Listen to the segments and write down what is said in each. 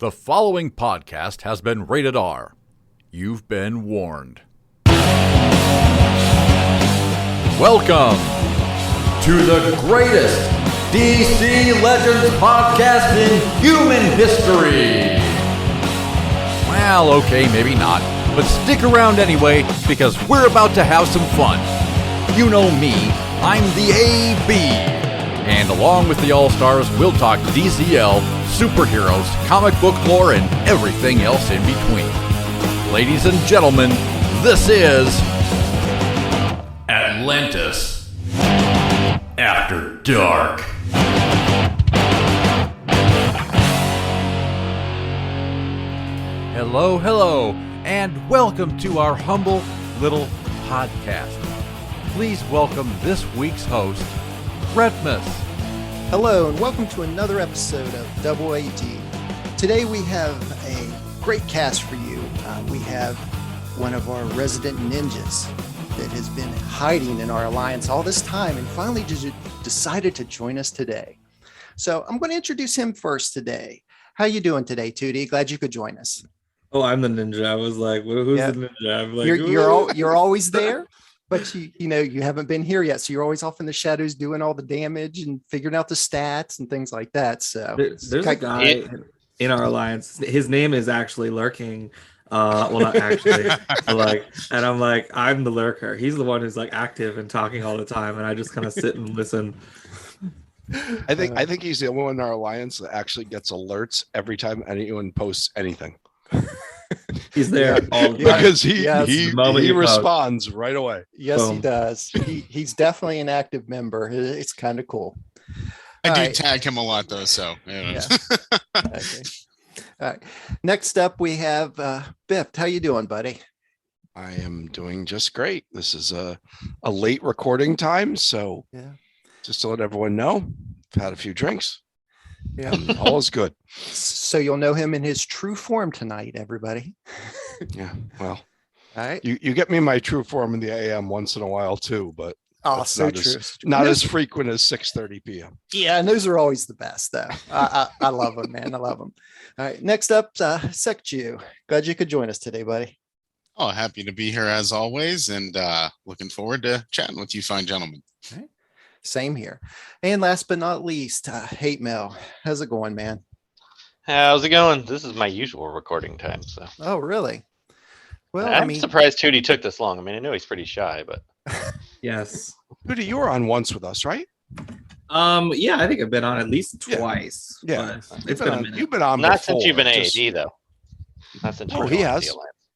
The following podcast has been rated R. You've been warned. Welcome to the greatest DC Legends podcast in human history. Well, okay, maybe not, but stick around anyway because we're about to have some fun. You know me, I'm the AB. And along with the All-Stars, we'll talk DCL, superheroes, comic book lore, and everything else in between. Ladies and gentlemen, this is Atlantis After Dark. Hello, hello, and welcome to our humble little podcast. Please welcome this week's host, Retpmus. Hello, and welcome to another episode of Double AD. Today we have a great cast for you. We have one of our resident ninjas that has been hiding in our alliance all this time and finally just decided to join us today. So I'm going to introduce him first today. How you doing today, Tewty? Glad you could join us. Oh, I'm the ninja. I was like, who's the ninja? I'm like, you're always there. But you haven't been here yet, so you're always off in the shadows doing all the damage and figuring out the stats and things like that. So there's a guy in our alliance. His name is actually Lurking. Well, not actually, but and I'm like, I'm the lurker. He's the one who's like active and talking all the time, and I just kind of sit and listen. I think he's the only one in our alliance that actually gets alerts every time anyone posts anything. He's there all the time. Because he responds right away. Yes, boom. He does. He's definitely an active member. It's kind of cool. I do tag him a lot though, so yeah. Okay. All right. Next up we have BIFF. How you doing, buddy? I am doing just great. This is a late recording time, so just to let everyone know, I've had a few drinks. Yeah, all is good. So you'll know him in his true form tonight, everybody. Yeah, well, all right. You get me in my true form in the AM once in a while too, but so true. Not as frequent as 6:30 p.m. Yeah, and those are always the best, though. I love them, man. I love them. All right, next up, Sekju. Glad you could join us today, buddy. Oh, happy to be here as always, and looking forward to chatting with you fine gentlemen. All right. Same here. And last but not least, Hatemael. How's it going, man? How's it going? This is my usual recording time. So. Oh, really? Well, I'm surprised Tewty took this long. I mean, I know he's pretty shy, but yes. Tewty, you were on once with us, right? Yeah, I think I've been on at least twice. Yeah, it's been a minute. You've been on not before, since you've been AD though. Not since he has.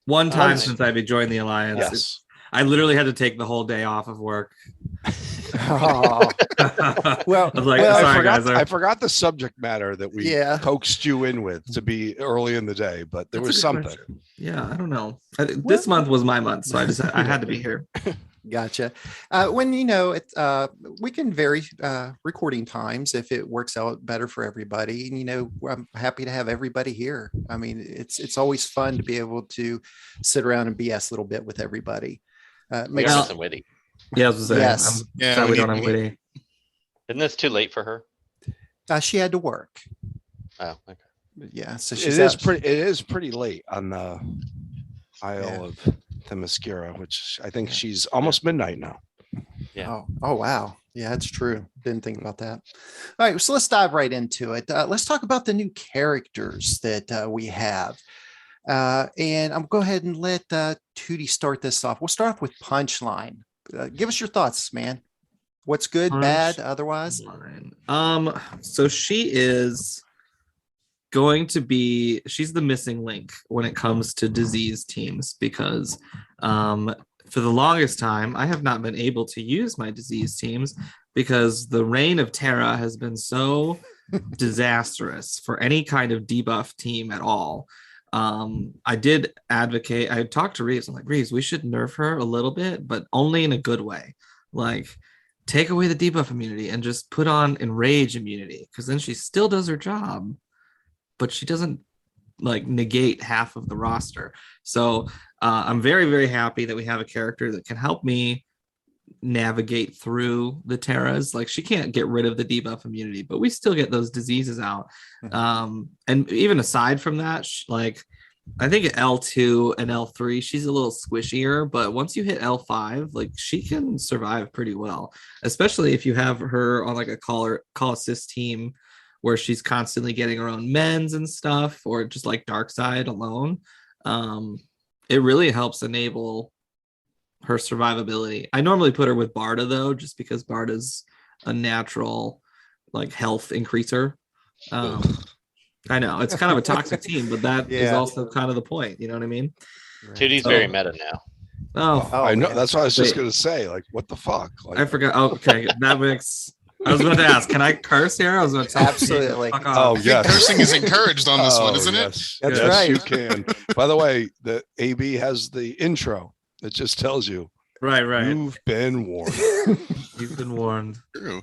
One time since I joined the alliance. Yes. I literally had to take the whole day off of work. Oh. Well, I was like, sorry, guys. I forgot the subject matter that we coaxed you in with to be early in the day, but there was something. Question. Yeah, I don't know. This month was my month, so I had to be here. Gotcha. When we can vary recording times if it works out better for everybody. And, I'm happy to have everybody here. I mean, it's always fun to be able to sit around and BS a little bit with everybody. Makes it witty. Yeah, I was saying. Yes. We don't have witty. Isn't this too late for her? She had to work. Oh, okay. Yeah, so it is pretty late on the Isle of Themyscira, which I think she's almost midnight now. Yeah. Oh wow. Yeah, that's true. Didn't think about that. All right, so let's dive right into it. Let's talk about the new characters that we have. And I'm go ahead and let Tewty start this off. We'll start off with Punchline. Give us your thoughts, man. What's good, bad, otherwise? So she is going to be, she's the missing link when it comes to disease teams because for the longest time, I have not been able to use my disease teams because the reign of Terra has been so disastrous for any kind of debuff team at all. I did advocate, I talked to Reeves. I'm like, Reeves, we should nerf her a little bit, but only in a good way. Like, take away the debuff immunity and just put on enrage immunity, because then she still does her job, but she doesn't negate half of the roster. So I'm very, very happy that we have a character that can help me navigate through the Terras. Like she can't get rid of the debuff immunity, but we still get those diseases out. And even aside from that, like I think at L2 and L3, she's a little squishier, but once you hit L5, like she can survive pretty well, especially if you have her on like a call assist team where she's constantly getting her own mends and stuff, or just like dark side alone. It really helps enable her survivability. I normally put her with Barda though, just because Barda's a natural like health increaser. I know it's kind of a toxic team, but that is also kind of the point. You know what I mean? Tewty's very meta now. Oh, I know. That's what I was just going to say. Like, what the fuck? Like, I forgot. Oh, okay. That makes. I was going to ask, can I curse here? I was going to tell absolutely. Oh, yes. Cursing is encouraged on this one, isn't yes. That's yes, right. You can. By the way, the AB has the intro that just tells you. Right. You've been warned. You've been warned. True.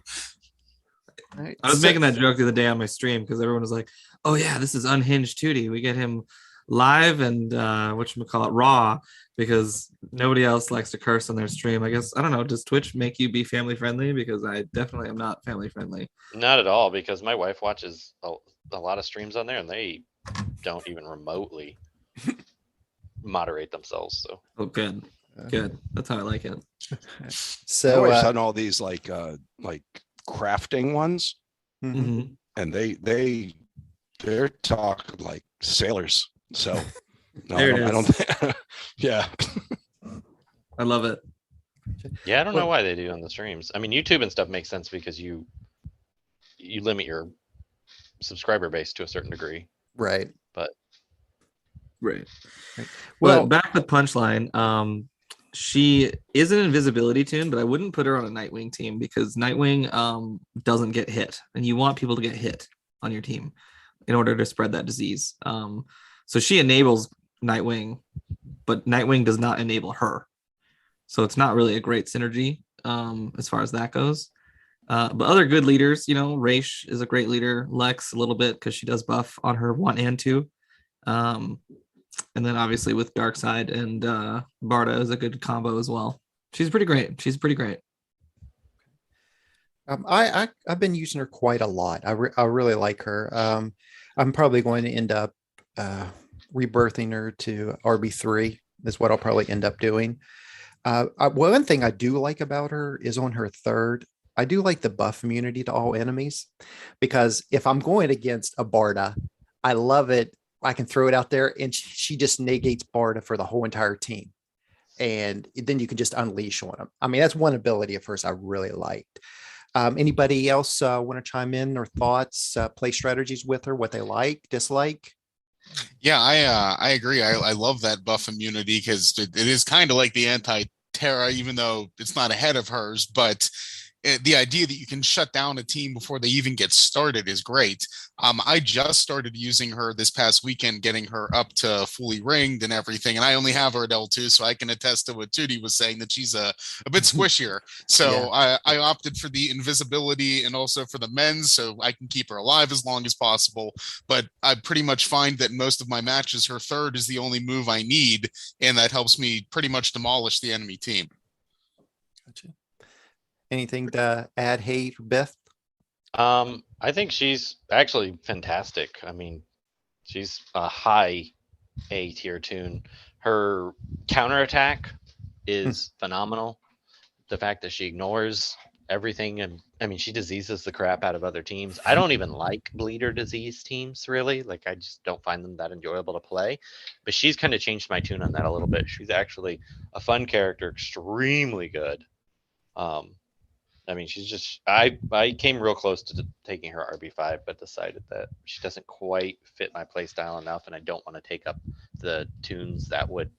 Right. I was making that joke the other day on my stream because everyone was like, "Oh yeah, this is unhinged Tewty. We get him live and whatchamacallit raw because nobody else likes to curse on their stream." I guess I don't know. Does Twitch make you be family friendly? Because I definitely am not family friendly. Not at all, because my wife watches a lot of streams on there, and they don't even remotely moderate themselves. So good. That's how I like it. So I've always done all these like crafting ones, Mm-hmm. and they're talking like sailors. So no, There I don't think. Yeah. I love it. yeah, I don't know why they do on the streams. I mean, YouTube and stuff makes sense because you limit your subscriber base to a certain degree. right. Right. Well- Well, back with Punchline. She is an invisibility tune, but I wouldn't put her on a Nightwing team because Nightwing doesn't get hit, and you want people to get hit on your team in order to spread that disease. So she enables Nightwing, but Nightwing does not enable her. So it's not really a great synergy as far as that goes. But other good leaders, Raish is a great leader. Lex a little bit because she does buff on her 1 and 2. And then obviously with Darkseid and Barda is a good combo as well. She's pretty great. I've been using her quite a lot. I really like her. I'm probably going to end up rebirthing her to RB3. Is what I'll probably end up doing. One thing I do like about her is on her 3rd. I do like the buff immunity to all enemies, because if I'm going against a Barda, I love it. I can throw it out there and she just negates Barda for the whole entire team. And then you can just unleash on them. I mean, that's one ability of hers I really liked. Anybody else want to chime in or thoughts, play strategies with her, what they like, dislike? Yeah, I agree. I love that buff immunity because it is kind of like the anti-Terra, even though it's not ahead of hers. But the idea that you can shut down a team before they even get started is great. I just started using her this past weekend, getting her up to fully ringed and everything. And I only have her at L2, so I can attest to what Tewty was saying, that she's a bit squishier. So yeah. I opted for the invisibility and also for the mends, so I can keep her alive as long as possible. But I pretty much find that most of my matches, her 3rd is the only move I need, and that helps me pretty much demolish the enemy team. Gotcha. Anything to add, Hate or Beth? I think she's actually fantastic. I mean, she's a high A tier tune. Her counterattack is phenomenal. The fact that she ignores everything, and I mean, she diseases the crap out of other teams. I don't even like bleeder disease teams, really. Like, I just don't find them that enjoyable to play. But she's kind of changed my tune on that a little bit. She's actually a fun character, extremely good. I mean, she's just, I came real close to taking her RB5, but decided that she doesn't quite fit my playstyle enough, and I don't want to take up the tunes that would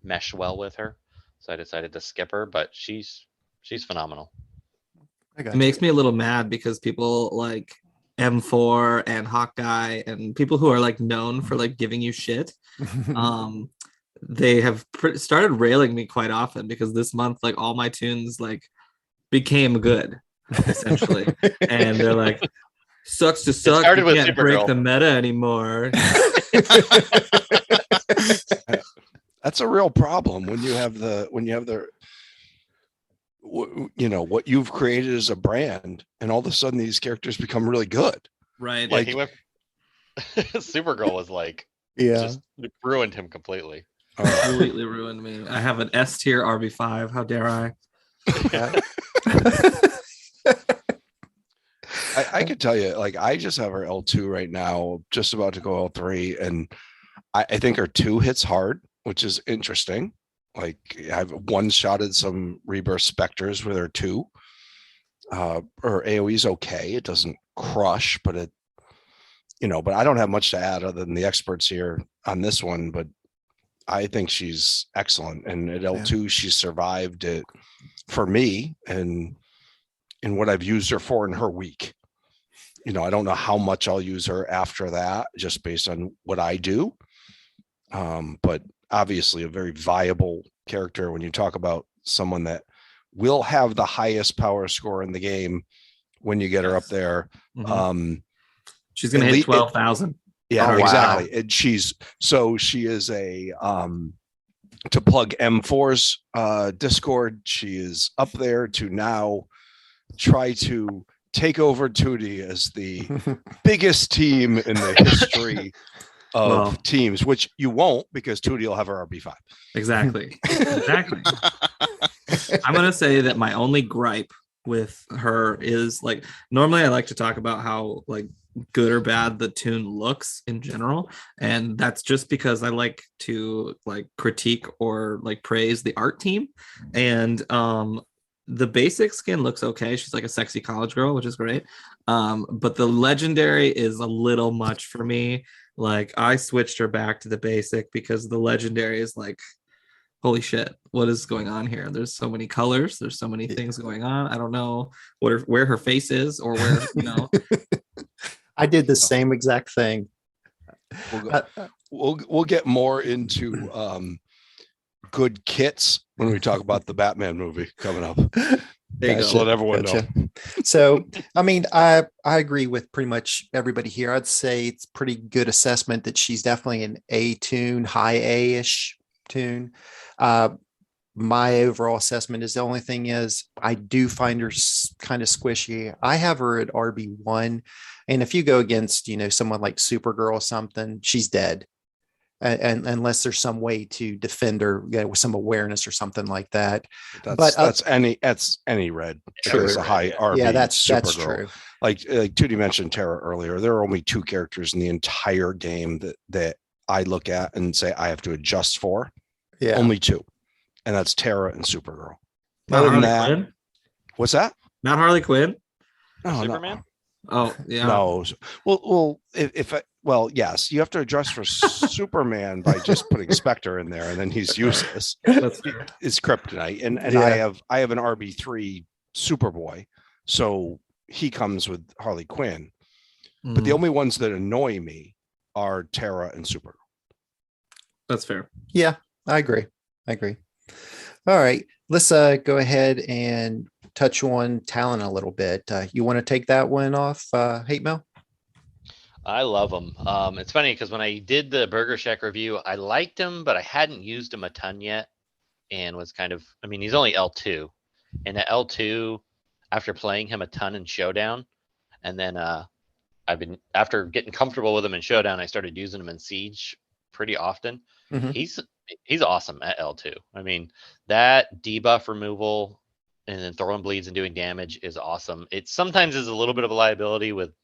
mesh well with her. So I decided to skip her, but she's phenomenal. It makes me a little mad because people like M4 and Hawkeye and people who are like known for like giving you shit, they have started railing me quite often because this month, like all my tunes like became good essentially, and they're like, sucks to suck, you can't break the meta anymore. That's a real problem when you have the what you've created as a brand, and all of a sudden these characters become really good. Right. Yeah, Like- he went. Supergirl was like, Yeah. just ruined him completely. Completely ruined me. I have an S tier RB5. How dare I? I could tell you, like, I just have her L2 right now, just about to go L3, and I think her 2 hits hard, which is interesting. Like, I've one-shotted some Rebirth Specters with her 2. Her AoE is okay. It doesn't crush, but but I don't have much to add other than the experts here on this one, but I think she's excellent. And at L2, she survived it for me and in what I've used her for in her week. I don't know how much I'll use her after that, just based on what I do. But obviously a very viable character when you talk about someone that will have the highest power score in the game when you get her up there. Mhm. She's going to hit 12,000. Yeah, Oh, wow. exactly. And she is a to plug M4's Discord. She is up there to now try to take over Tewty as the biggest team in the history of teams, which you won't, because Tewty will have her RB5. Exactly. I'm going to say that my only gripe with her is, like, normally I like to talk about how, like, good or bad the tune looks in general, and that's just because I like to, like, critique or, like, praise the art team. And the basic skin looks okay. She's like a sexy college girl, which is great. But the legendary is a little much for me. Like, I switched her back to the basic because the legendary is like, holy shit, what is going on here? There's so many colors, there's so many things going on. I don't know where her face is, or where, I did the same exact thing. We'll get more into good kits when we talk about the Batman movie coming up. There you Just go. let everyone know. So, I mean, I agree with pretty much everybody here. I'd say it's pretty good assessment that she's definitely an A tune, high A-ish tune. My overall assessment is, the only thing is I do find her kind of squishy. I have her at RB1, and if you go against, someone like Supergirl or something, she's dead. And unless there's some way to defend her with some awareness or something like that. That's any red. True. It's a high RB. Yeah, that's Supergirl. true. Like Tewty mentioned Terra earlier. There are only 2 characters in the entire game that I look at and say I have to adjust for. Yeah. Only 2. And that's Terra and Supergirl. Not Other than Harley that, Quinn? what's that? Not Harley Quinn? No, Superman? Oh, yeah. No. Well, yes, you have to adjust for Superman by just putting Spectre in there, and then he's useless. That's fair. It's kryptonite, and Yeah. I have an RB3 Superboy, so he comes with Harley Quinn. But the only ones that annoy me are Terra and Supergirl. That's fair. Yeah, I agree. All right, let's go ahead and touch on Talon a little bit. You want to take that one off, Hatemael? I love him. It's funny because when I did the Burger Shack review, I liked him, but I hadn't used him a ton yet, and was kind of, he's only L2, and at L2, after playing him a ton in Showdown, and then after getting comfortable with him in Showdown, I started using him in Siege pretty often. Mhm. He's awesome at L2. That debuff removal and then throwing bleeds and doing damage is awesome. It sometimes is a little bit of a liability with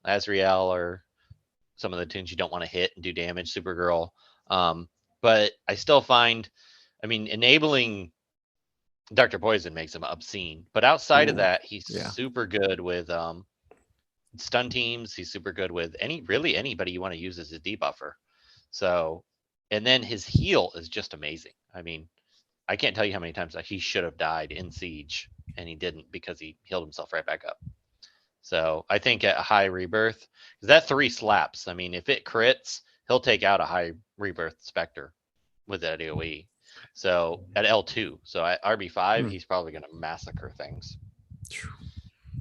Azrael or some of the tunes you don't want to hit and do damage, Supergirl. But I still find, enabling Dr. Poison makes him obscene. But outside of that, he's super good with stun teams. He's super good with anybody you want to use as a debuffer. So, and then his heal is just amazing. I can't tell you how many times he should have died in Siege and he didn't, because he healed himself right back up. So I think at a high rebirth, because that 3 slaps. If it crits, he'll take out a high rebirth Spectre with that AoE. So at L2, so at RB5, he's probably going to massacre things.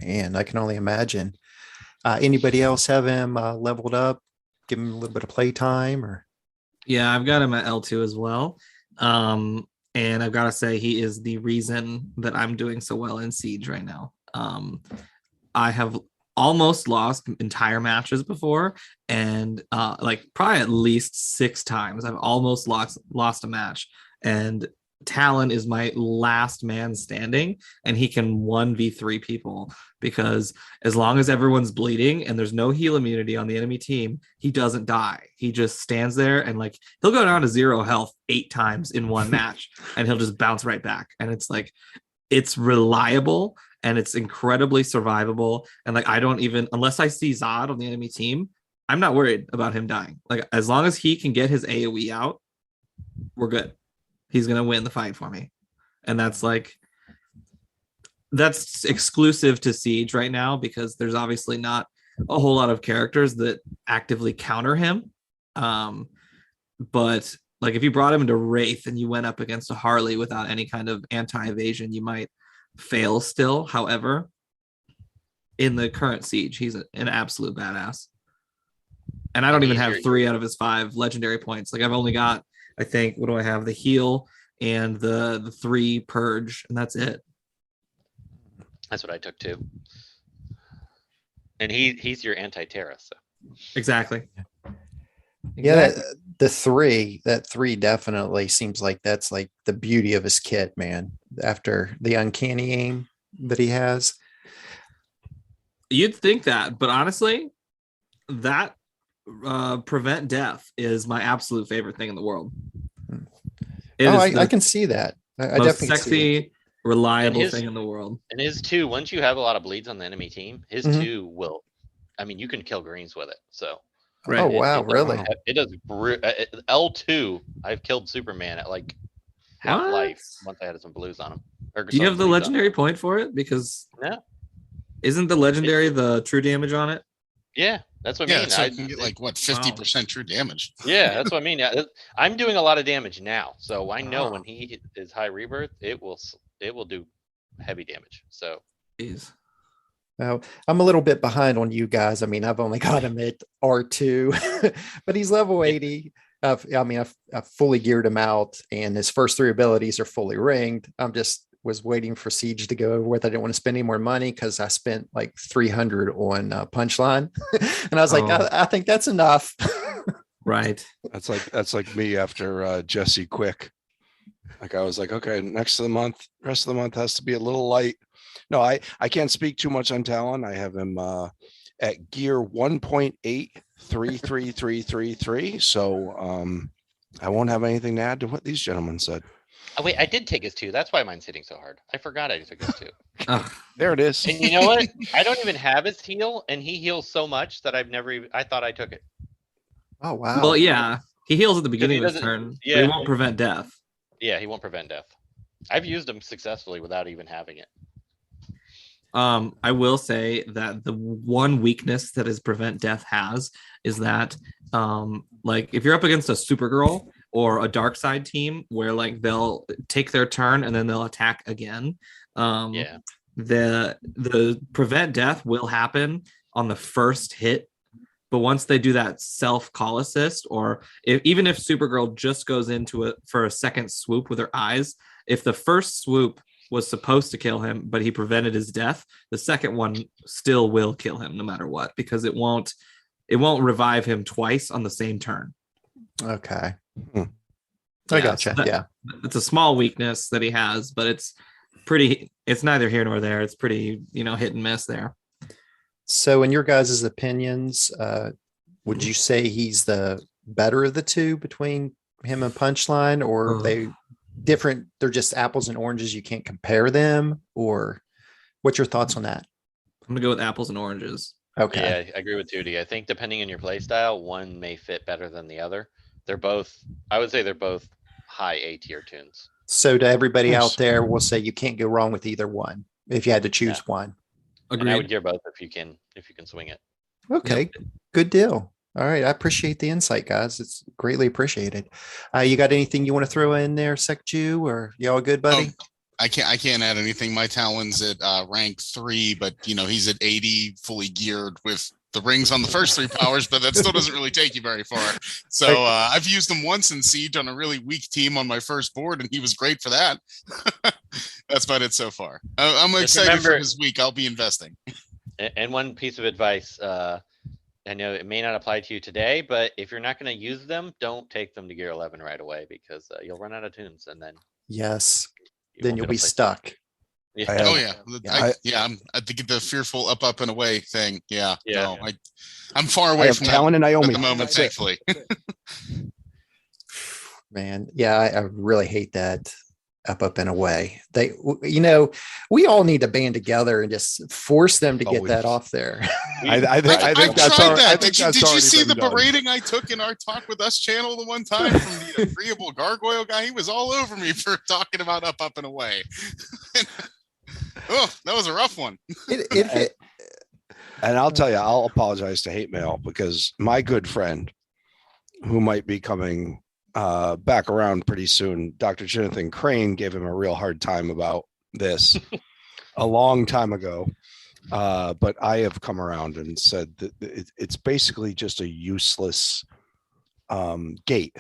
And I can only imagine. Anybody else have him leveled up? Give him a little bit of play time, or? Yeah, I've got him at L2 as well. And I've got to say, he is the reason that I'm doing so well in Siege right now. I have almost lost entire matches before, and like probably at least 6 times I've almost lost a match. And Talon is my last man standing, and he can 1v3 people, because as long as everyone's bleeding and there's no heal immunity on the enemy team, he doesn't die. He just stands there, and like he'll go down to 0 health 8 times in one match, and he'll just bounce right back. And it's like, it's reliable and it's incredibly survivable. And like, I don't even, unless I see Zod on the enemy team, I'm not worried about him dying. Like, as long as he can get his AoE out, we're good. He's going to win the fight for me. And that's exclusive to Siege right now, because there's obviously not a whole lot of characters that actively counter him. But like, if you brought him into Wraith and you went up against a Harley without any kind of anti-evasion, you might fail still. However, in the current Siege, he's an absolute badass. And I don't even have 3 out of his 5 legendary points. Like, I've only got, I think, what do I have? The heal and the 3 purge, and that's it. That's what I took too. And he's your anti-Terra, so. Exactly. Yeah, that 3 definitely seems like that's like the beauty of his kit, man. After the uncanny aim that he has. You'd think that, but honestly, that prevent death is my absolute favorite thing in the world. I can see that. I most definitely sexy, see reliable thing in the world. And his 2, once you have a lot of bleeds on the enemy team, his 2 will, I mean, you can kill greens with it. So. Right. Oh wow, really? It does. L2. I've killed Superman at like half life once I had some blues on him. Do you have the legendary point for it? Because isn't the legendary the true damage on it? Yeah, that's what I mean. So you can get like 50% true damage. Yeah, that's what I mean. I'm doing a lot of damage now, so I know when he is high rebirth, it will do heavy damage. So. Jeez. Now, I'm a little bit behind on you guys. I mean, I've only got him at R2, but he's level 80. I've fully geared him out, and his first 3 abilities are fully ringed. I'm just was waiting for Siege to go over with. I didn't want to spend any more money because I spent like 300 on Punchline, and I was like, I think that's enough. Right. That's like me after Jesse Quick. Like, I was like, okay, rest of the month has to be a little light. No, I can't speak too much on Talon. I have him at gear 1.833333. So I won't have anything to add to what these gentlemen said. Oh, wait, I did take his 2. That's why mine's hitting so hard. I forgot I took his 2. There it is. And you know what? I don't even have his heal, and he heals so much that I thought I took it. Oh wow. Well, yeah, he heals at the beginning of his turn. Yeah, but he won't prevent death. Yeah, he won't prevent death. I've used him successfully without even having it. I will say that the one weakness that his prevent death has is that, like, if you're up against a Supergirl or a dark side team where like they'll take their turn and then they'll attack again, the prevent death will happen on the first hit. But once they do that self call assist, or even if Supergirl just goes into it for a second swoop with her eyes, if the first swoop was supposed to kill him, but he prevented his death, the second one still will kill him no matter what, because it won't revive him twice on the same turn. Okay. I gotcha. Yeah. It's a small weakness that he has, but it's neither here nor there. It's pretty, hit and miss there. So in your guys' opinions, would you say he's the better of the 2 between him and Punchline, or are they different? They're just apples and oranges. You can't compare them, or what's your thoughts on that? I'm gonna go with apples and oranges. Okay. Yeah, I agree with Tewty. I think depending on your play style, one may fit better than the other. I would say they're both high A tier tunes. So to everybody out there, we'll say you can't go wrong with either one if you had to choose one. And I would gear both if you can swing it. Okay, good deal. All right, I appreciate the insight, guys. It's greatly appreciated. You got anything you want to throw in there, Sekju, or you all good, buddy? I can't add anything. My Talon's at rank 3, but he's at 80, fully geared with the rings on the first 3 powers, but that still doesn't really take you very far. So I've used him once in Siege on a really weak team on my first board, and he was great for that. That's about it so far. I'm excited for his week. I'll be investing. And one piece of advice, I know it may not apply to you today, but if you're not going to use them, don't take them to Gear 11 right away, because you'll run out of tunes, and then yes, then you'll be stuck. Yeah. I think the fearful up and away thing. Yeah. Yeah. No, I'm far away from Talon and Naomi at the moment, thankfully. Man, yeah, I really hate that up and away. They, we all need to band together and just force them to get that off there. I think that's tried already, that. I think Did that's you already see the been done. berating I took in our Talk With Us channel the one time from the agreeable gargoyle guy? He was all over me for talking about up and away. Oh, that was a rough one. And I'll tell you, I'll apologize to Hatemail, because my good friend, who might be coming back around pretty soon, Dr. Jonathan Crane, gave him a real hard time about this a long time ago. But I have come around and said that it's basically just a useless gate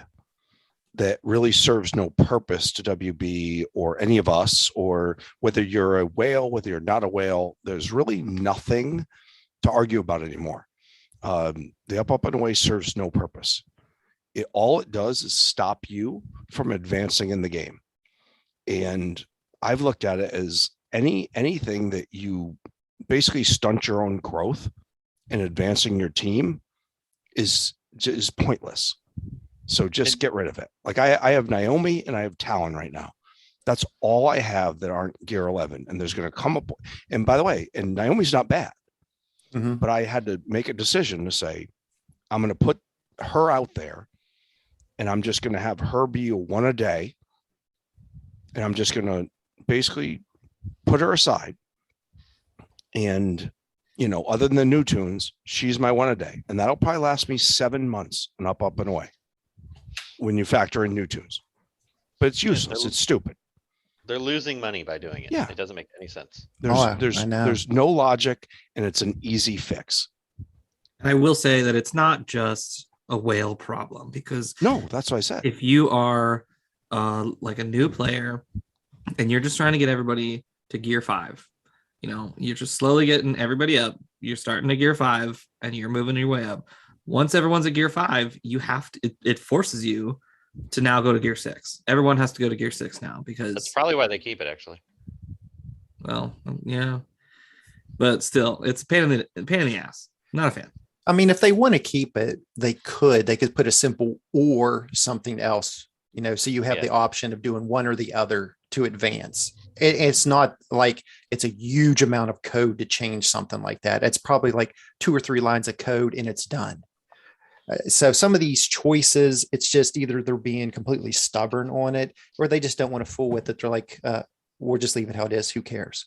that really serves no purpose to WB or any of us, or whether you're a whale, whether you're not a whale. There's really nothing to argue about anymore. The up and away serves no purpose. All it does is stop you from advancing in the game. And I've looked at it as anything that you basically stunt your own growth in advancing your team is pointless. So just get rid of it. Like I have Naomi and I have Talon right now. That's all I have that aren't Gear 11. And there's going to come up. And by the way, and Naomi's not bad, but I had to make a decision to say, I'm going to put her out there, and I'm just going to have her be a 1 a day. And I'm just going to basically put her aside. And, other than the new tunes, she's my 1 a day. And that'll probably last me 7 months and up and away when you factor in new tunes. But it's useless. It's stupid. They're losing money by doing it. Yeah. It doesn't make any sense. There's no logic, and it's an easy fix. And I will say that it's not just a whale problem, because no, that's what I said. If you are like a new player and you're just trying to get everybody to Gear 5, you're just slowly getting everybody up. You're starting to Gear 5 and you're moving your way up. Once everyone's at Gear 5, you have to. It forces you to now go to Gear 6. Everyone has to go to Gear 6 now, because that's probably why they keep it, actually. Well, yeah, but still, it's a pain in the ass. Not a fan. I mean, if they want to keep it, they could put a simple or something else, so you have the option of doing one or the other to advance. It's not like it's a huge amount of code to change something like that. It's probably like 2 or 3 lines of code and it's done. So some of these choices, it's just either they're being completely stubborn on it, or they just don't want to fool with it. They're like, we'll just leave it how it is. Who cares?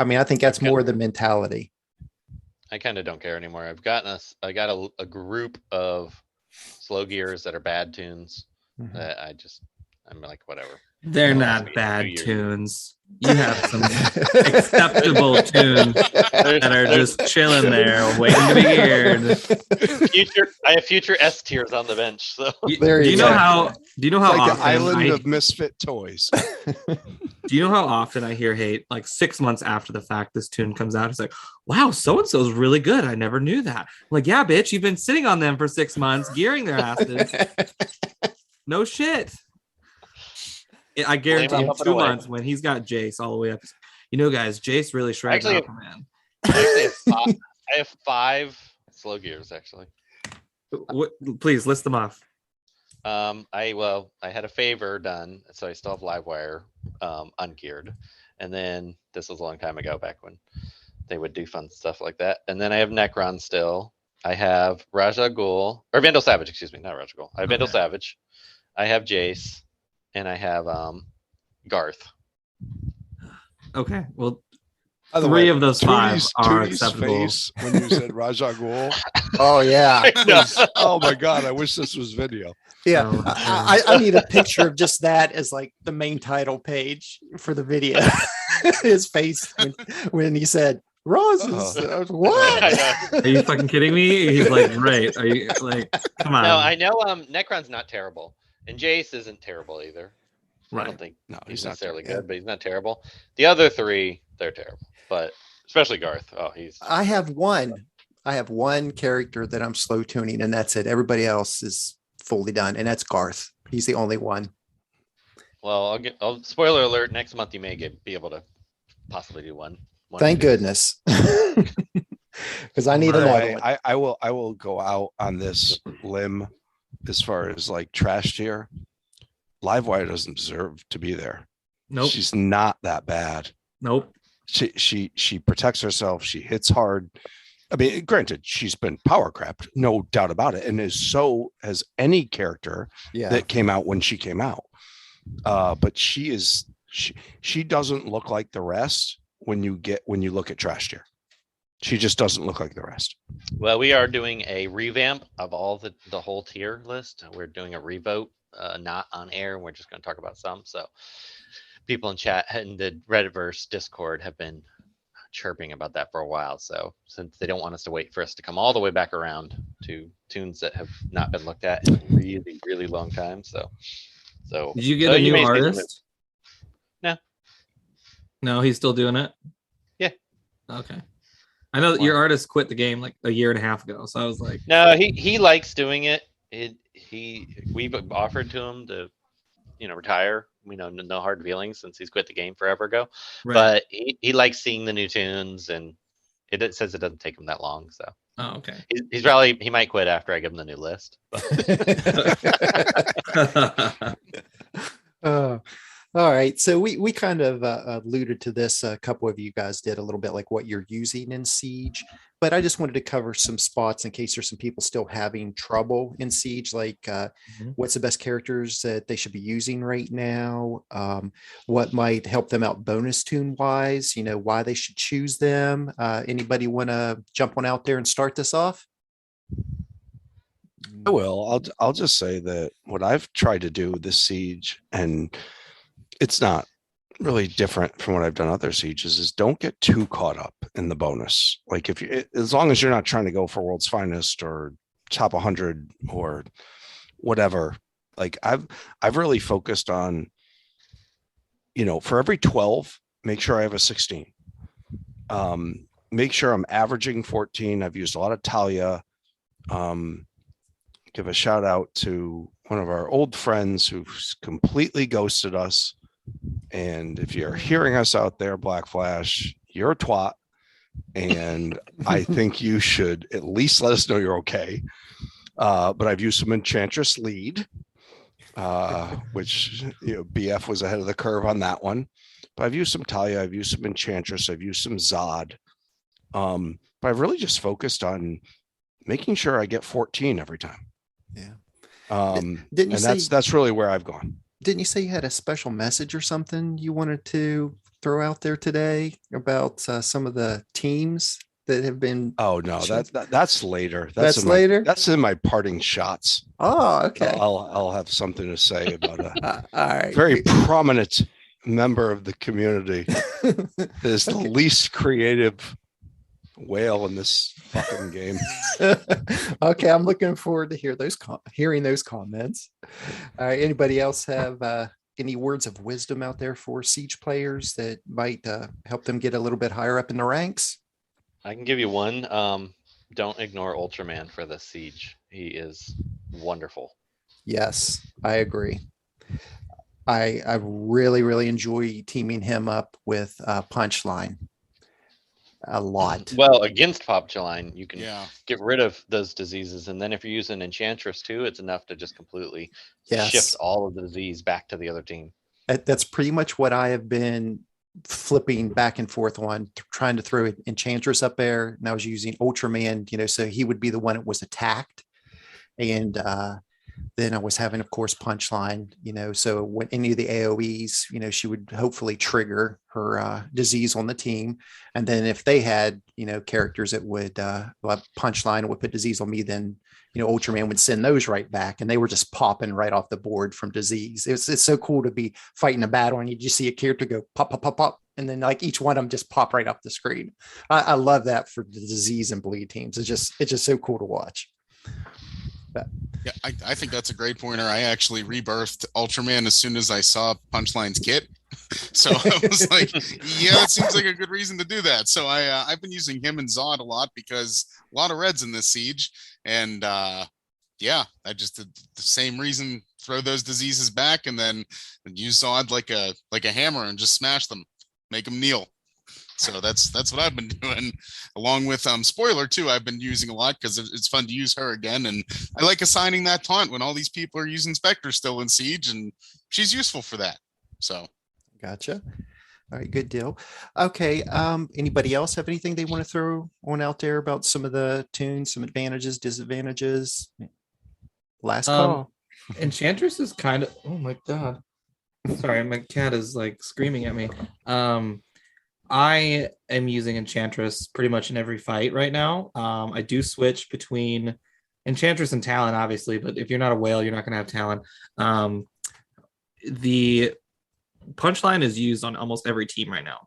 I mean, I think that's more the mentality. I kind of don't care anymore. I got a group of slow gears that are bad tunes that I'm like, whatever. They're not bad tunes. You have some acceptable tunes that are just chilling there, waiting to be geared. I have future S tiers on the bench. So do you know how like often the island of misfit toys? Do you know how often I hear hate, like 6 months after the fact this tune comes out? It's like, wow, so-and-so's really good. I never knew that. I'm like, yeah, bitch, you've been sitting on them for 6 months, gearing their asses. No shit. I guarantee you 2 months when he's got Jace all the way up. Guys, Jace really shreds out, man. I have 5 slow gears, actually. Please list them off. I had a favor done, so I still have Livewire ungeared. And then this was a long time ago, back when they would do fun stuff like that. And then I have Necron still. I have Raja Ghul, or Vandal Savage, excuse me, not Raja Ghul. I have Vandal Savage. I have Jace. And I have Garth. Okay, well, By the 3 way, of those 5 are Tooty's acceptable. face when you said Raja Ghul. Oh yeah. Oh my God! I wish this was video. Yeah, I need a picture of just that as like the main title page for the video. His face when he said Ross is what? Are you fucking kidding me? He's like, right. Are you like, come on? No, I know Necron's not terrible, and Jace isn't terrible either. I don't think he's necessarily good, but he's not terrible. The other three, they're terrible, but especially Garth. Oh, I have one character that I'm slow tuning, and that's it. Everybody else is fully done, and that's Garth. He's the only one. Well, spoiler alert. Next month, you may be able to possibly do one. Thank goodness, because I need another one. I will go out on this limb as far as like trash tier. Livewire doesn't deserve to be there. Nope. She's not that bad. Nope. She protects herself. She hits hard. I mean, granted, she's been power crapped, no doubt about it, and so has any character that came out when she came out. But she doesn't look like the rest when you look at trash tier. She just doesn't look like the rest. Well, we are doing a revamp of all the whole tier list. We're doing a revote, not on air. We're just going to talk about some. So people in chat and the Redditverse Discord have been chirping about that for a while. So since they don't want us to wait for us to come all the way back around to tunes that have not been looked at in a really, really long time. So did you get a new artist? No, he's still doing it. Yeah. Okay. I know that your artist quit the game like a year and a half ago, so I was like, no, he likes doing it. We've offered to him to, retire. No hard feelings since he's quit the game forever ago. Right. But he likes seeing the new tunes, and it says it doesn't take him that long. So. Oh, okay. He might quit after I give him the new list. All right. So we kind of alluded to this. A couple of you guys did a little bit like what you're using in Siege, but I just wanted to cover some spots in case there's some people still having trouble in Siege, like what's the best characters that they should be using right now? What might help them out bonus tune wise, why they should choose them. Anybody want to jump one out there and start this off? I will. I'll just say that what I've tried to do with this Siege, and it's not really different from what I've done other sieges, is don't get too caught up in the bonus. Like as long as you're not trying to go for world's finest or top 100 or whatever, like I've really focused on, for every 12, make sure I have a 16. Make sure I'm averaging 14. I've used a lot of Talia. Give a shout out to one of our old friends who's completely ghosted us. And if you're hearing us out there, Black Flash, you're a twat. And I think you should at least let us know you're okay. But I've used some Enchantress Lead, which BF was ahead of the curve on that one. But I've used some Talia, I've used some Enchantress, I've used some Zod. But I've really just focused on making sure I get 14 every time. Yeah. That's really where I've gone. Didn't you say you had a special message or something you wanted to throw out there today about some of the teams that have been? Oh no, that's later. That's later. That's in my parting shots. Oh, okay. I'll have something to say about a all right. very prominent member of the community that is the least creative whale in this fucking game. Okay, I'm looking forward to hearing those comments. Anybody else have any words of wisdom out there for Siege players that might help them get a little bit higher up in the ranks? I can give you one. Don't ignore Ultraman for the Siege. He is wonderful. Yes, I agree. I really, really enjoy teaming him up with Punchline a lot. Well, against Punchline, you can get rid of those diseases, and then if you're using Enchantress too, it's enough to just completely shift all of the disease back to the other team. That's pretty much what I have been flipping back and forth on, trying to throw Enchantress up there, and I was using Ultraman, so he would be the one that was attacked, and Then I was having, of course, Punchline, so when any of the AoEs, she would hopefully trigger her disease on the team. And then if they had, characters that would Punchline would put disease on me, then, Ultraman would send those right back. And they were just popping right off the board from disease. It's so cool to be fighting a battle and you just see a character go pop, pop, pop, pop. And then like each one of them just pop right up the screen. I love that for the disease and bleed teams. It's just so cool to watch. But, yeah, I think that's a great pointer. I actually rebirthed Ultraman as soon as I saw Punchline's kit. So I was like, yeah, that seems like a good reason to do that. So I've been using him and Zod a lot because a lot of reds in this siege. And yeah, I just did the same reason, throw those diseases back and then use Zod like a hammer and just smash them, make them kneel. So that's what I've been doing, along with spoiler too. I've been using a lot because it's fun to use her again, and I like assigning that taunt when all these people are using Spectre still in Siege, and she's useful for that. So, gotcha. All right, good deal. Okay, anybody else have anything they want to throw on out there about some of the tunes, some advantages, disadvantages? Last call. Enchantress is kind of. Oh my god! Sorry, my cat is like screaming at me. I am using Enchantress pretty much in every fight right now. I do switch between Enchantress and Talon, obviously, but if you're not a whale, you're not going to have Talon. The Punchline is used on almost every team right now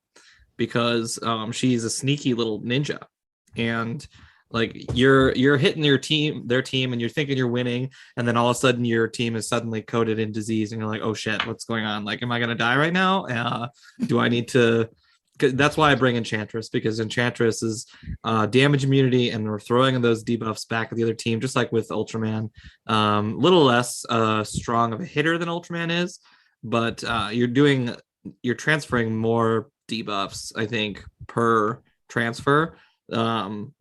because she's a sneaky little ninja, and like you're hitting their team, and you're thinking you're winning, and then all of a sudden your team is suddenly coated in disease, and you're like, oh shit, what's going on? Like, am I going to die right now? Do I need to? That's why I bring Enchantress, because Enchantress is damage immunity, and we're throwing those debuffs back at the other team, just like with Ultraman. Little less strong of a hitter than Ultraman is, but you're transferring more debuffs, I think, per transfer. And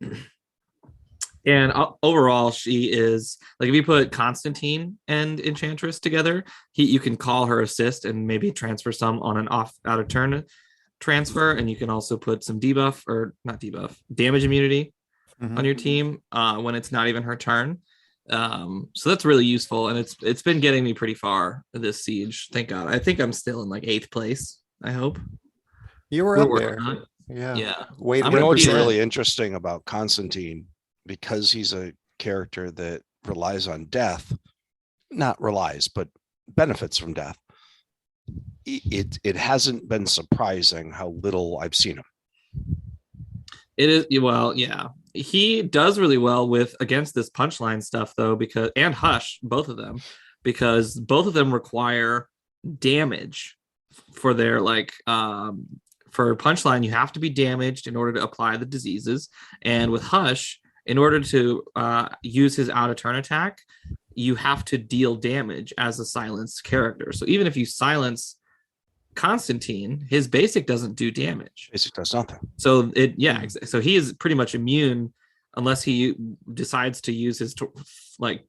overall, she is like, if you put Constantine and Enchantress together, you can call her assist and maybe transfer some on an out of turn transfer, and you can also put some damage immunity on your team when it's not even her turn. So that's really useful, and it's been getting me pretty far this siege. Thank God. I think I'm still in like 8th place. I hope you were up there. Yeah. Wait, you know what's really interesting about Constantine, because he's a character that relies on death, not relies, but benefits from death. It hasn't been surprising how little I've seen him. It is, well, yeah. He does really well against this Punchline stuff though, and Hush, both of them, because both of them require damage for their for Punchline, you have to be damaged in order to apply the diseases. And with Hush, in order to use his out of turn attack, you have to deal damage as a silenced character. So even if you silence Constantine, his basic doesn't do damage. Basic does nothing. So so he is pretty much immune unless he decides to use his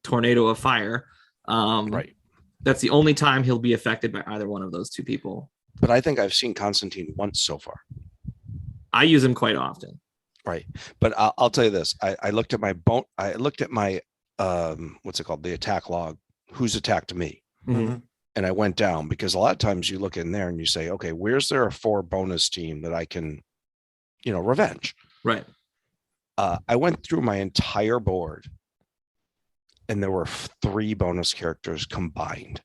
tornado of fire. Right. That's the only time he'll be affected by either one of those two people. But I think I've seen Constantine once so far. I use him quite often. Right. But I'll tell you this. I looked at my what's it called? The attack log. Who's attacked me? Mm-hmm. And I went down, because a lot of times you look in there and you say, okay, where's there a 4 bonus team that I can, revenge? Right. I went through my entire board and there were 3 bonus characters combined.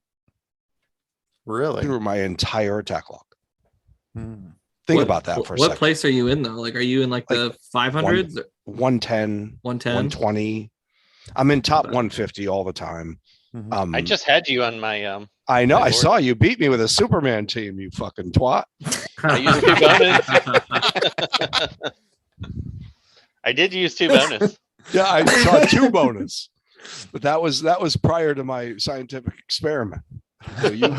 Really? Through my entire attack log. Think about that for a second. What place are you in though? Like, are you in the 500s? 110, 120. I'm in top 150 all the time. Mm-hmm. I just had you on my I know. my I board. saw you beat me with a Superman team, you fucking twat. I used 2 bonus. I did use 2 bonus. Yeah, I saw 2 bonus, but that was prior to my scientific experiment. So you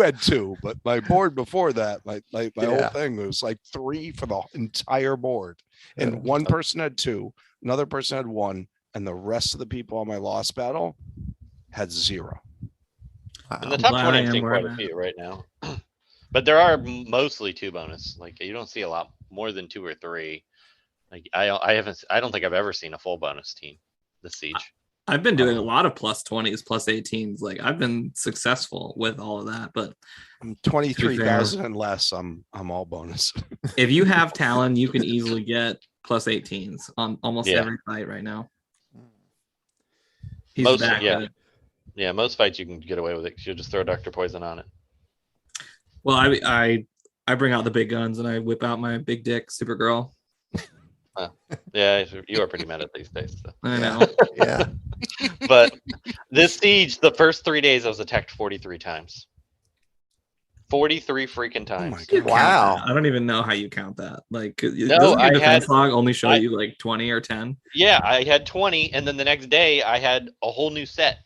had 2, but my board before that, my whole thing was 3 for the entire board, and one person had 2, another person had 1, and the rest of the people on my lost battle had 0. In the top 20, I'm seeing quite a few right now. But there are mostly 2 bonus. You don't see a lot more than 2 or 3. I don't think I've ever seen a full bonus team this siege. I've been doing a lot of plus 20s, plus 18s. Like I've been successful with all of that, but I'm 23,000 and less. I'm all bonus. if you have Talon, you can easily get plus 18s on almost every fight right now. He's most, back with it. Yeah, most fights you can get away with it because you just throw Dr. Poison on it. Well, I bring out the big guns and I whip out my big dick Supergirl. Yeah, you are pretty mad at these days. So. I know. Yeah. But this siege, the first 3 days, I was attacked 43 times. 43 freaking times. my God. You count Wow. that. I don't even know how you count that. Like, No, doesn't your I defense had- log only show I- you like 20 or 10? Yeah, I had 20, and then the next day I had a whole new set.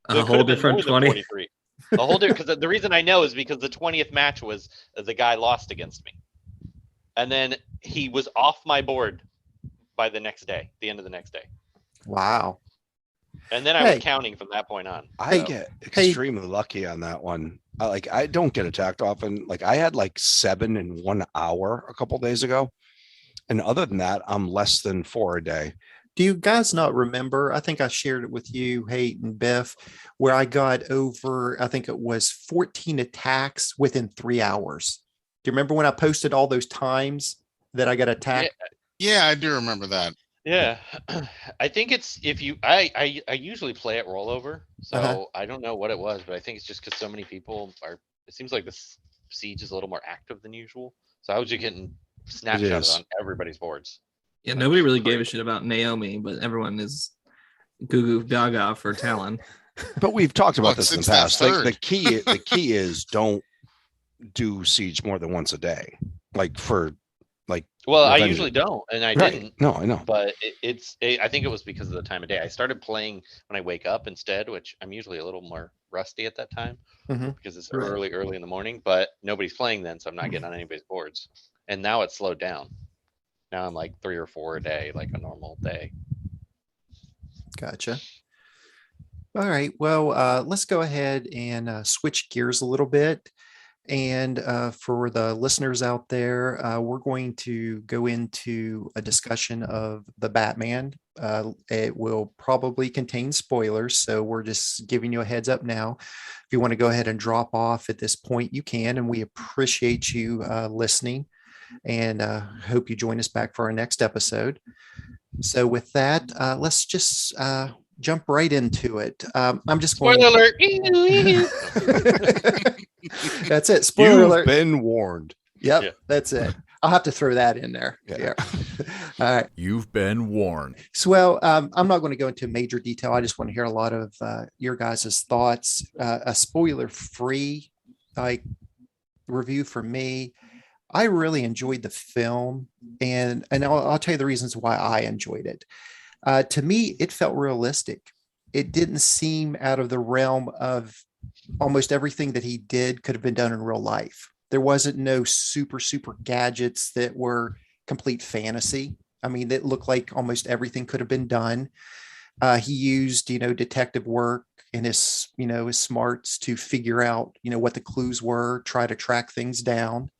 So A it could whole have been different more than 20. 43. A whole different, because the reason I know is because the 20th match was the guy lost against me, and then he was off my board by the next day, the end of the next day, Wow. and then I Hey. was counting from that point on. I So, get extremely lucky on that one. I don't get attacked often. Like I had like 7 in 1 hour a couple days ago. And other than that, I'm less than 4 a day. Do you guys not remember? I think I shared it with you, Hate and Biff, where I got over, I think it was 14 attacks within 3 hours. Do you remember when I posted all those times that I got attacked? Yeah, I do remember that. yeah, I think it's if you I usually play at rollover, so I don't know what it was, but I think it's just because so many people are. It seems like this siege is a little more active than usual, so I was just getting snapshots on everybody's boards. Yeah, nobody really gave a shit about Naomi, but everyone is goo goo gaga for Talon. But we've talked about Well, this in the since that past. Like third. the key is don't do siege more than once a day. Like for like Well, I Revenge. usually don't, and I right. didn't. No, I know. But I think it was because of the time of day. I started playing when I wake up instead, which I'm usually a little more rusty at that time Mhm. because it's Right. early in the morning. But nobody's playing then, so I'm not getting on anybody's boards. And now it's slowed down. Now I'm like 3 or 4 a day, like a normal day. Gotcha. All right. Well, let's go ahead and switch gears a little bit. And for the listeners out there, we're going to go into a discussion of the Batman. It will probably contain spoilers, so we're just giving you a heads up now. If you want to go ahead and drop off at this point, you can, and we appreciate you listening. And hope you join us back for our next episode. So with that, let's just jump right into it. I'm just going. Spoiler alert! That's it. Spoiler You've alert. been warned. Yep, Yeah. that's it. I'll have to throw that in there. Yeah. Yeah. All right. You've been warned. So, well, I'm not going to go into major detail. I just want to hear a lot of your guys' thoughts. A spoiler-free like review for me. I really enjoyed the film, and I'll tell you the reasons why I enjoyed it. To me, it felt realistic. It didn't seem out of the realm of almost everything that he did could have been done in real life. There wasn't no super gadgets that were complete fantasy. I mean, it looked like almost everything could have been done. He used, detective work and his smarts to figure out, what the clues were, try to track things down.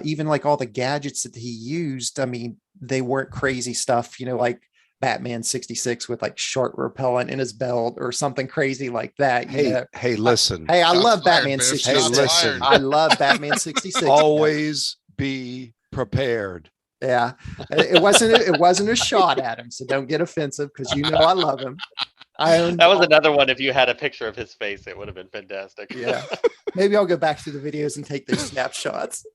Even like all the gadgets that he used, I mean, they weren't crazy stuff, like Batman 66 with like shark repellent in his belt or something crazy like that. Hey, listen. Hey, I Shots love fired, Batman Biff. 66. Shots fired. I love Batman 66. Always be prepared. Yeah. It wasn't a shot at him, so don't get offensive because I love him. That was another one. If you had a picture of his face, it would have been fantastic. Yeah. Maybe I'll go back through the videos and take those snapshots.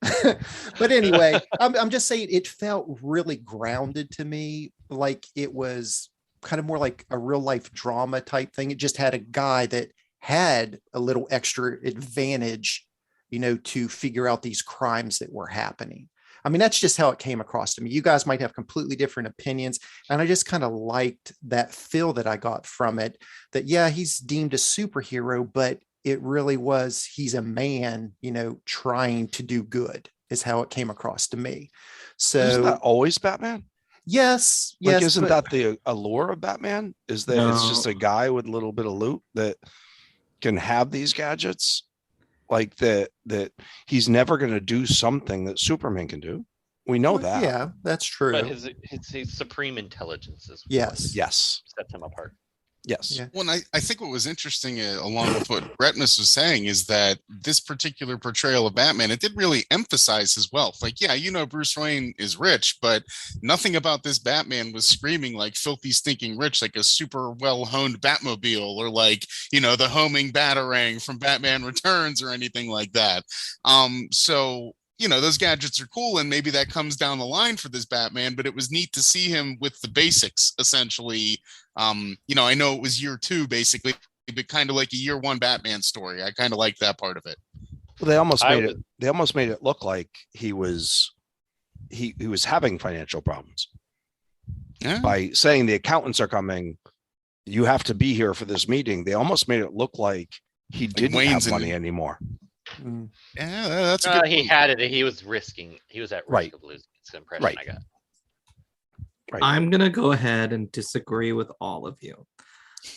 But anyway, I'm just saying it felt really grounded to me. Like it was kind of more like a real life drama type thing. It just had a guy that had a little extra advantage, to figure out these crimes that were happening. I mean, that's just how it came across to me. You guys might have completely different opinions. And I just kind of liked that feel that I got from it, that, yeah, he's deemed a superhero, but it really was, he's a man, trying to do good is how it came across to me. So Isn't that always Batman? yes. Like, isn't but- that the allure of Batman? Is that it's No. just a guy with a little bit of loot that can have these gadgets? Like that he's never going to do something that Superman can do. We know that. Yeah, that's true. But his supreme intelligence is Yes. Yes. what sets him apart. Yes. Yeah. Well, and I think what was interesting, along with what Retmus was saying, is that this particular portrayal of Batman, it did really emphasize his wealth. Like, yeah, Bruce Wayne is rich, but nothing about this Batman was screaming like filthy, stinking rich, like a super well-honed Batmobile or like, the homing Batarang from Batman Returns or anything like that. So those gadgets are cool, and maybe that comes down the line for this Batman, but it was neat to see him with the basics, essentially. I know it was year 2, basically, but kind of like a year 1 Batman story. I kind of like that part of it. Well, they almost made it look like he was having financial problems. Yeah. By saying the accountants are coming, you have to be here for this meeting. They almost made it look like he didn't Wayne's have money anymore. Yeah, that's a good he point. had it. He was at risk Right. of losing. It's the impression Right. I got. Right. I'm gonna go ahead and disagree with all of you.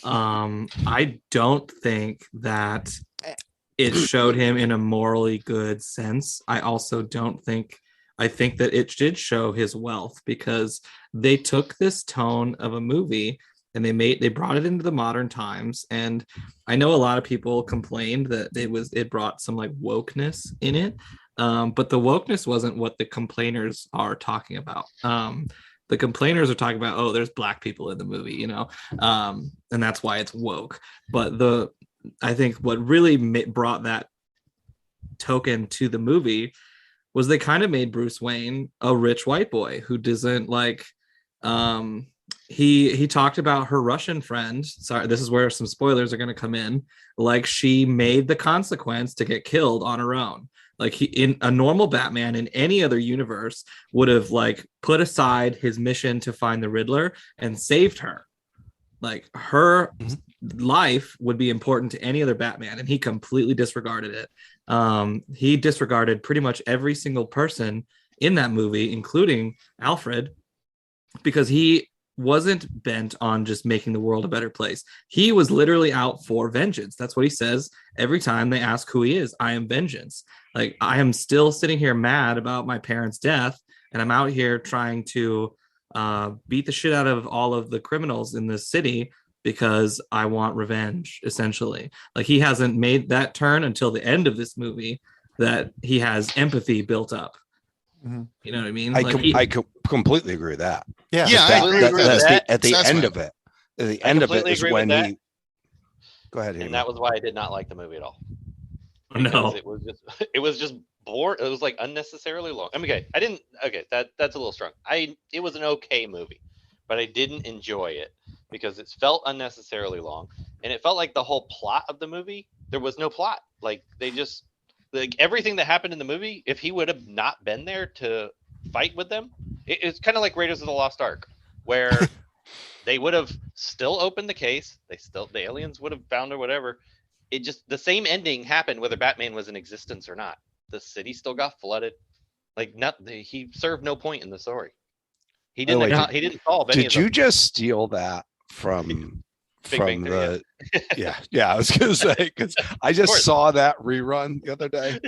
I don't think that it showed him in a morally good sense. I also don't think I think that it did show his wealth, because they took this tone of a movie and they brought it into the modern times. And I know a lot of people complained that it brought some like wokeness in it. But the wokeness wasn't what the complainers are talking about. The complainers are talking about, oh, there's black people in the movie, and that's why it's woke. But I think what really brought that token to the movie was they kind of made Bruce Wayne a rich white boy who doesn't like, he talked about her Russian friend. Sorry, this is where some spoilers are going to come in. Like, she made the consequence to get killed on her own. Like, in a normal Batman in any other universe would have like put aside his mission to find the Riddler and saved her. Like, her life would be important to any other Batman, and he completely disregarded it. He disregarded pretty much every single person in that movie, including Alfred, because he wasn't bent on just making the world a better place. He was literally out for vengeance. That's what he says every time they ask who he is. I am vengeance. Like, I am still sitting here mad about my parents' death, and I'm out here trying to beat the shit out of all of the criminals in this city because I want revenge, essentially. Like, he hasn't made that turn until the end of this movie, that he has empathy built up. Mm-hmm. You know what I mean? I completely agree with that. Yeah. I agree with that. At the That's end fine. of it, at the end of it completely is agree when with he. Go ahead. And Heyman. that was why I did not like the movie at all. No. Because it was just bored. It was like unnecessarily long. That's a little strong. It was an okay movie, but I didn't enjoy it because it felt unnecessarily long, and it felt like the whole plot of the movie, there was no plot. Like, they just, like, everything that happened in the movie, if he would have not been there to fight with them, it's kind of like Raiders of the Lost Ark, where they would have still opened the case. The aliens would have found or whatever. It just, the same ending happened whether Batman was in existence or not. The city still got flooded. Like, he served no point in the story. He didn't. He didn't solve any. Did you just steal that from Bang the? Yeah. I was gonna say, because I just saw that rerun the other day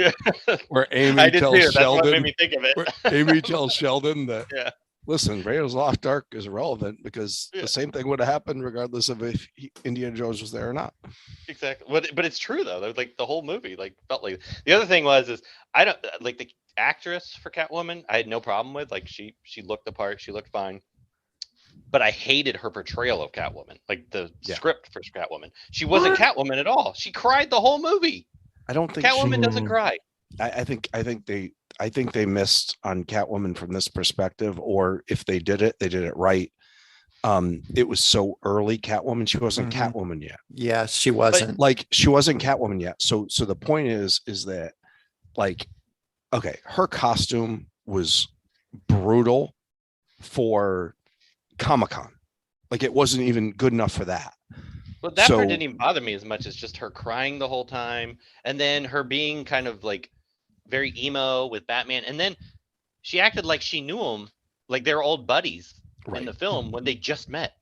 where Amy tells That's what made Sheldon. me think of it. Where Amy tells Sheldon that. Yeah. Listen, Raiders of the Lost Ark is irrelevant because the same thing would have happened regardless of if Indiana Jones was there or not. Exactly. But it's true though. Like, the whole movie felt like. The other thing is I don't like the actress for Catwoman. I had no problem with. Like, she looked the part. She looked fine. But I hated her portrayal of Catwoman. Like, the script for Catwoman. She wasn't Catwoman at all. She cried the whole movie. I don't think Catwoman doesn't cry. I think they missed on Catwoman from this perspective, or if they did it right. It was so early Catwoman. She wasn't Catwoman yet. Yeah, she wasn't. She wasn't Catwoman yet. So the point is that, like, okay, her costume was brutal for Comic-Con. Like, it wasn't even good enough for that. But that part didn't even bother me as much as just her crying the whole time, and then her being kind of like very emo with Batman, and then she acted like she knew him, like they were old buddies in the film when they just met.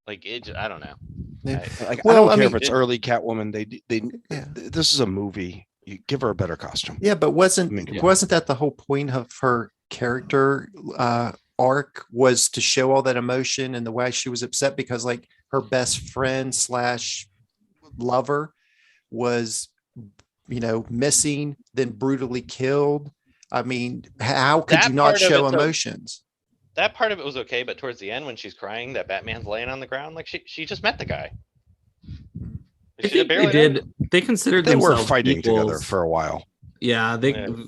Like, I don't know. Yeah. I don't care if it's early Catwoman. This is a movie. You give her a better costume. Yeah, but wasn't that the whole point of her character arc, was to show all that emotion and the way she was upset? Because, like, her best friend slash lover was, missing, then brutally killed. I mean, how could That you not part of show it's emotions? That part of it was okay, but towards the end when she's crying that Batman's laying on the ground, like she just met the guy. I think they did. They considered They were themselves fighting equals. together for a while. Yeah, the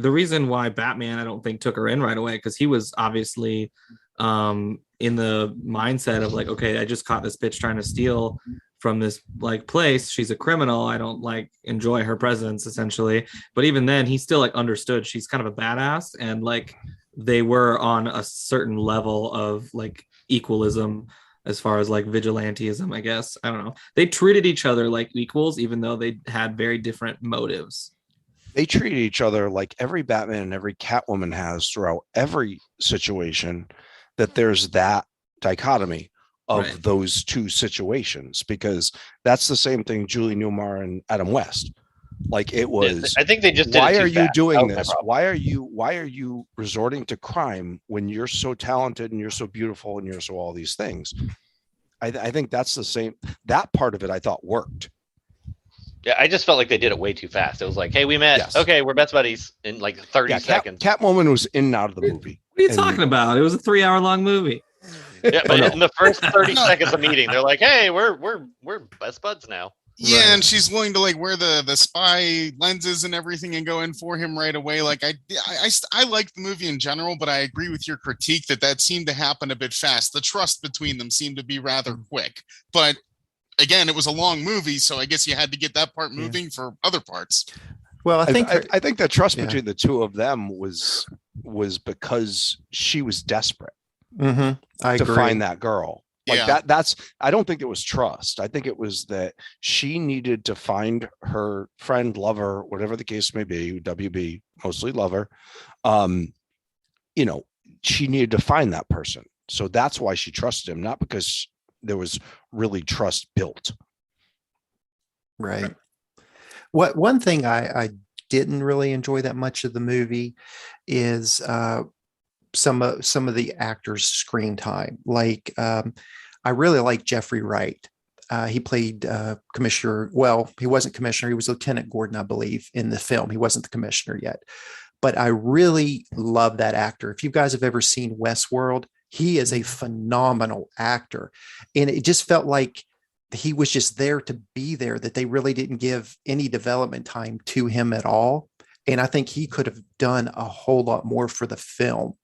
reason why Batman I don't think took her in right away, because he was obviously in the mindset of like, okay, I just caught this bitch trying to steal from this like place. She's a criminal. I don't like enjoy her presence essentially. But even then, he still like understood she's kind of a badass, and like they were on a certain level of like equalism as far as like vigilantism, I guess. I don't know. They treated each other like equals, even though they had very different motives. They treated each other like every Batman and every Catwoman has throughout every situation, that there's that dichotomy of those two situations, because that's the same thing Julie Newmar and Adam West. Like it was, I think they just did why it too are you fast. doing That was this? my problem. Why are you resorting to crime when you're so talented and you're so beautiful and you're so all these things? I think that's the same. That part of it I thought worked. Yeah, I just felt like they did it way too fast. It was like, hey, we met. Yes. Okay, we're best buddies in like 30 seconds. Catwoman was in and out of the movie. What are you talking about? It was a 3-hour-long movie. Yeah, but in the first 30 seconds of meeting, they're like, hey, we're best buds now. Yeah, Right. and she's willing to like wear the spy lenses and everything and go in for him right away. Like I like the movie in general, but I agree with your critique that seemed to happen a bit fast. The trust between them seemed to be rather quick. But again, it was a long movie, so I guess you had to get that part moving for other parts. Well, I think I think the trust between the two of them was because she was desperate I to agree. find that girl. Like Yeah. that's I don't think it was trust. I think it was that she needed to find her friend, lover, whatever the case may be, WB, mostly lover. She needed to find that person. So that's why she trusted him, not because there was really trust built. Right. One thing I didn't really enjoy that much of the movie is some of the actors' screen time. Like I really like Jeffrey Wright. He played Commissioner. Well, he wasn't Commissioner. He was Lieutenant Gordon, I believe, in the film. He wasn't the Commissioner yet. But I really love that actor. If you guys have ever seen Westworld, he is a phenomenal actor. And it just felt like he was just there to be there, that they really didn't give any development time to him at all. And I think he could have done a whole lot more for the film.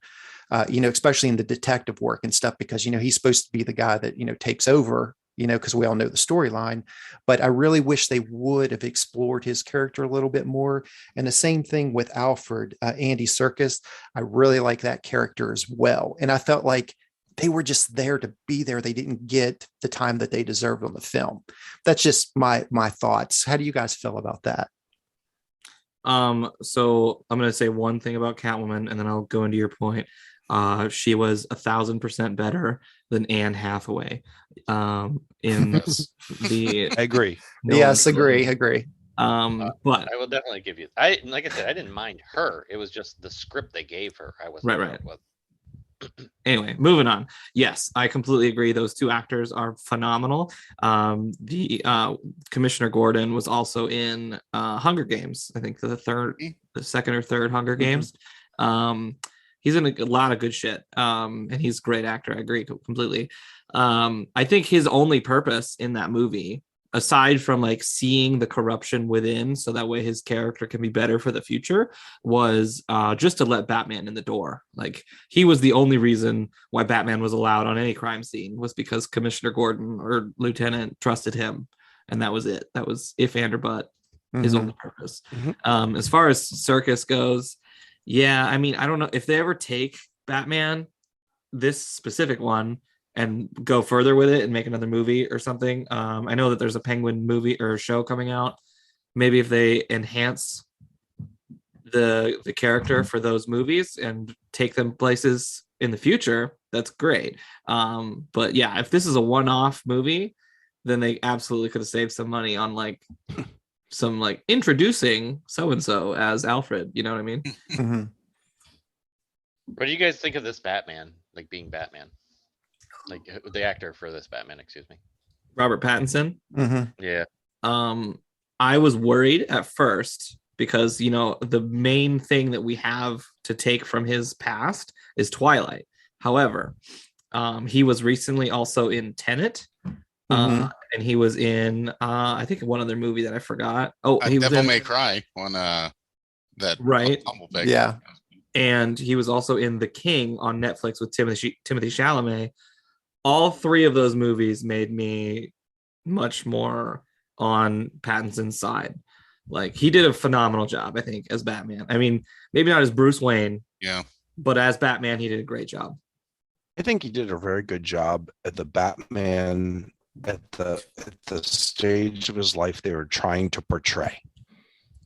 Especially in the detective work and stuff, because, he's supposed to be the guy that, takes over, because we all know the storyline. But I really wish they would have explored his character a little bit more. And the same thing with Alfred, Andy Serkis. I really like that character as well. And I felt like they were just there to be there. They didn't get the time that they deserved on the film. That's just my thoughts. How do you guys feel about that? So I'm going to say one thing about Catwoman, and then I'll go into your point. She was 1,000% better than Anne Hathaway in the. I agree. Yes, agree. But I will definitely give you. Like I said, I didn't mind her. It was just the script they gave her. I wasn't Right. with. Anyway, moving on. Yes, I completely agree. Those two actors are phenomenal. The Commissioner Gordon was also in Hunger Games. I think the second or third Hunger Games. He's in a lot of good shit. And he's a great actor. I agree completely. I think his only purpose in that movie, aside from like seeing the corruption within, so that way his character can be better for the future, was just to let Batman in the door. Like he was the only reason why Batman was allowed on any crime scene, was because Commissioner Gordon or Lieutenant trusted him. And that was it. That was if and or but his only purpose. As far as Serkis goes, yeah, I mean, I don't know if they ever take Batman, this specific one, and go further with it and make another movie or something. I know that there's a Penguin movie or show coming out. Maybe if they enhance the character for those movies and take them places in the future, that's great. But yeah, if this is a one-off movie, then they absolutely could have saved some money on like some like introducing so-and-so as Alfred, you know what I mean? What do you guys think of this Batman, like being Batman? Like the actor for this Batman, excuse me. Robert Pattinson. Mm-hmm. Yeah. I was worried at first because, you know, the main thing that we have to take from his past is Twilight. However, he was recently also in Tenet. And he was in I think one other movie that I forgot. Oh, he was Devil in May Cry on that right. humble pick. Yeah. And he was also in The King on Netflix with Timothy Chalamet. All three of those movies made me much more on Pattinson's side. Like, he did a phenomenal job, I think, as Batman. I mean, maybe not as Bruce Wayne, Yeah, but as Batman, he did a great job. I think he did a very good job at the Batman at the stage of his life they were trying to portray.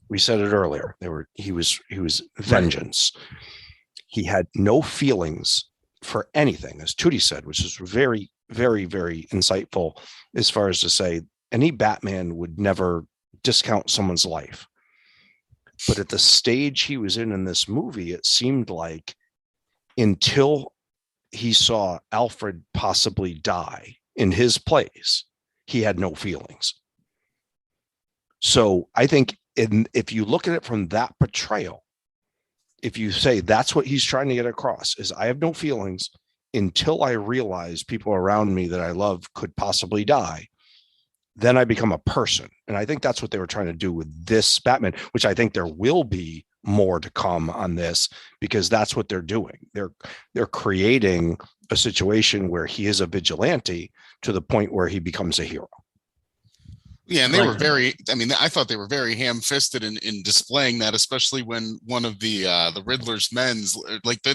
We said it earlier. He was vengeance. He had no feelings for anything, as Tewty said, which is very, very, very insightful as far as to say any Batman would never discount someone's life. But at the stage he was in this movie, it seemed like until he saw Alfred possibly die in his place, he had no feelings. So I think if you look at it from that portrayal, if you say that's what he's trying to get across, is I have no feelings until I realize people around me that I love could possibly die, then I become a person. And I think that's what they were trying to do with this Batman, which I think there will be more to come on this, because that's what they're doing. They're creating a situation where he is a vigilante to the point where he becomes a hero. Yeah, and they were I thought they were very ham-fisted in displaying that, especially when one of the Riddler's men's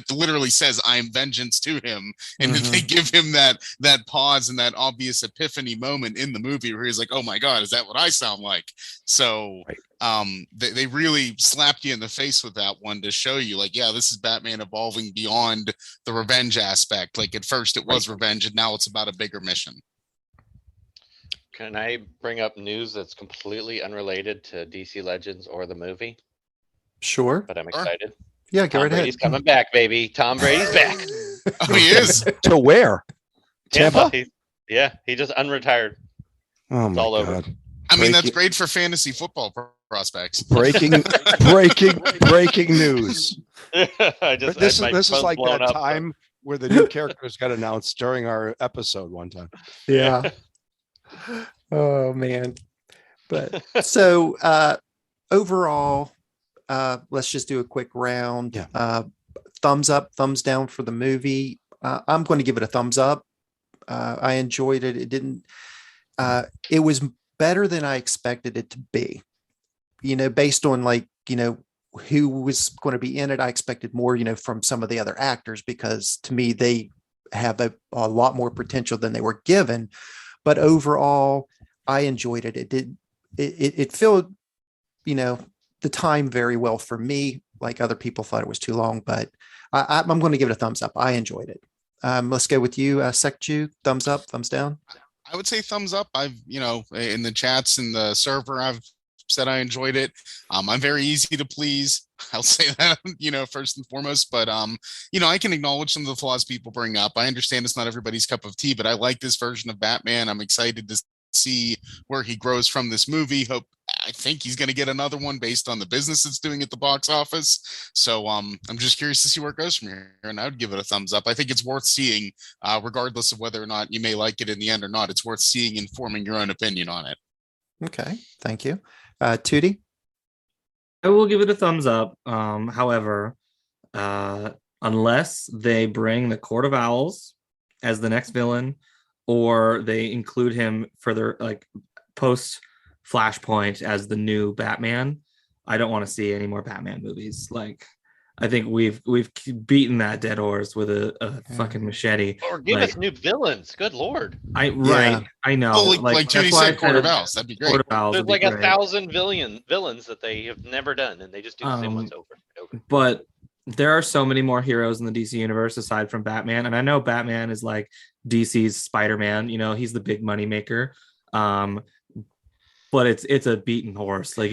literally says, "I'm vengeance" to him, and then they give him that pause and that obvious epiphany moment in the movie where he's like, "Oh my God, is that what I sound like?" So they really slapped you in the face with that one to show you, like, yeah, this is Batman evolving beyond the revenge aspect. Like, at first it was revenge, and now it's about a bigger mission. Can I bring up news that's completely unrelated to DC Legends or the movie? Sure. But I'm excited. Yeah, go Tom right Brady's ahead. coming back, baby. Tom Brady's back. Oh, he is? To where? Tampa? He just unretired. Oh It's my all God. over. I mean, that's great for fantasy football prospects. Breaking news. This is like that time where the new characters got announced during our episode one time. Yeah. Oh man. But so overall, let's just do a quick round. Yeah. Thumbs up, thumbs down for the movie. I'm going to give it a thumbs up. I enjoyed it. It was better than I expected it to be. You know, based on who was going to be in it, I expected more, from some of the other actors, because to me, they have a lot more potential than they were given. But overall, I enjoyed it. It filled, the time very well for me. Like, other people thought it was too long, but I'm going to give it a thumbs up. I enjoyed it. Let's go with you, Sekju. Thumbs up, thumbs down. I would say thumbs up. I've, in the chats in the server, I've said I enjoyed it. I'm very easy to please. I'll say that, first and foremost, but, I can acknowledge some of the flaws people bring up. I understand it's not everybody's cup of tea, but I like this version of Batman. I'm excited to see where he grows from this movie. I think he's going to get another one based on the business it's doing at the box office. So I'm just curious to see where it goes from here, and I would give it a thumbs up. I think it's worth seeing, regardless of whether or not you may like it in the end or not. It's worth seeing and forming your own opinion on it. Okay, thank you. Tewty? I will give it a thumbs up. However, unless they bring the Court of Owls as the next villain, or they include him further, like post Flashpoint as the new Batman, I don't want to see any more Batman movies. Like, I think we've beaten that dead horse with a fucking machete. Or give us new villains. Good Lord. I know. Oh, like Tewty said, Court of Owls. That'd be great. There's like 1,000 villains that they have never done, and they just do the same ones over and over. But there are so many more heroes in the DC universe aside from Batman, and I know Batman is like DC's Spider-Man. He's the big money maker. But it's a beaten horse. Like,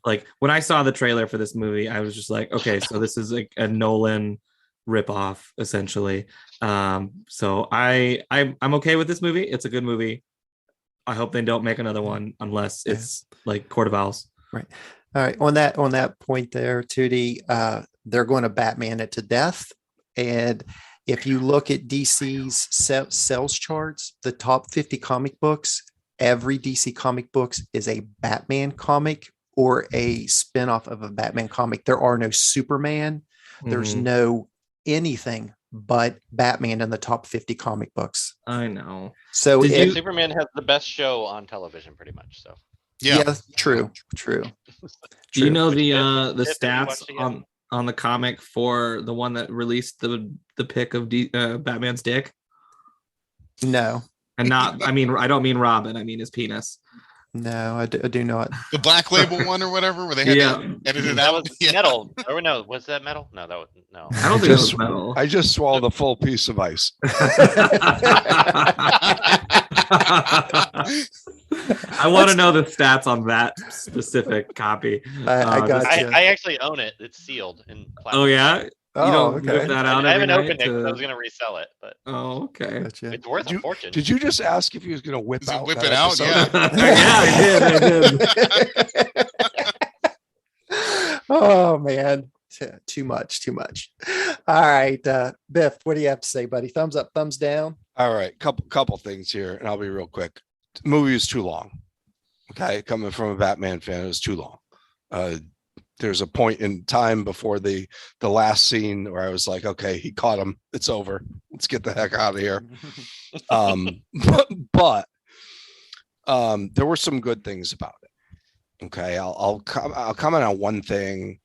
like when I saw the trailer for this movie, I was just like, okay, so this is like a Nolan ripoff essentially. So I'm okay with this movie. It's a good movie. I hope they don't make another one unless it's like Court of Owls. Right. All right. On that point there, Tootie, they're going to Batman it to death. And if you look at DC's sales charts, the top 50 comic books, every DC comic books is a Batman comic or a spinoff of a Batman comic. There are no Superman. There's no anything but Batman in the top 50 comic books. I know. So Superman has the best show on television, pretty much. So yeah, true. Do you know the If you stats watch it again. on the comic for the one that released the pic of Batman's dick? No, And not, I don't mean Robin, I mean his penis. no, I do not. The Black Label one or whatever, where they had to edit it That out. was metal. Or no, was that metal? No, that was no. I don't think it was metal. I just swallowed a full piece of ice. I want to know the stats on that specific copy. I got you. I actually own it. It's sealed in plastic. Oh yeah, Oh, you don't okay. whip that out I every haven't night opened it 'cause I to- was gonna resell it, but Oh, okay. Gotcha. it's worth a fortune. Did you just ask if he was going to whip Does it out? whip that it out? episode? Yeah. Yeah, I did. Oh man, too much. All right, Biff, what do you have to say, buddy? Thumbs up, thumbs down. All right, couple things here, and I'll be real quick. The movie is too long. Okay, coming from a Batman fan, it was too long. There's a point in time before the last scene where I was like, okay, he caught him. It's over. Let's get the heck out of here. But there were some good things about it. Okay, I'll comment on one thing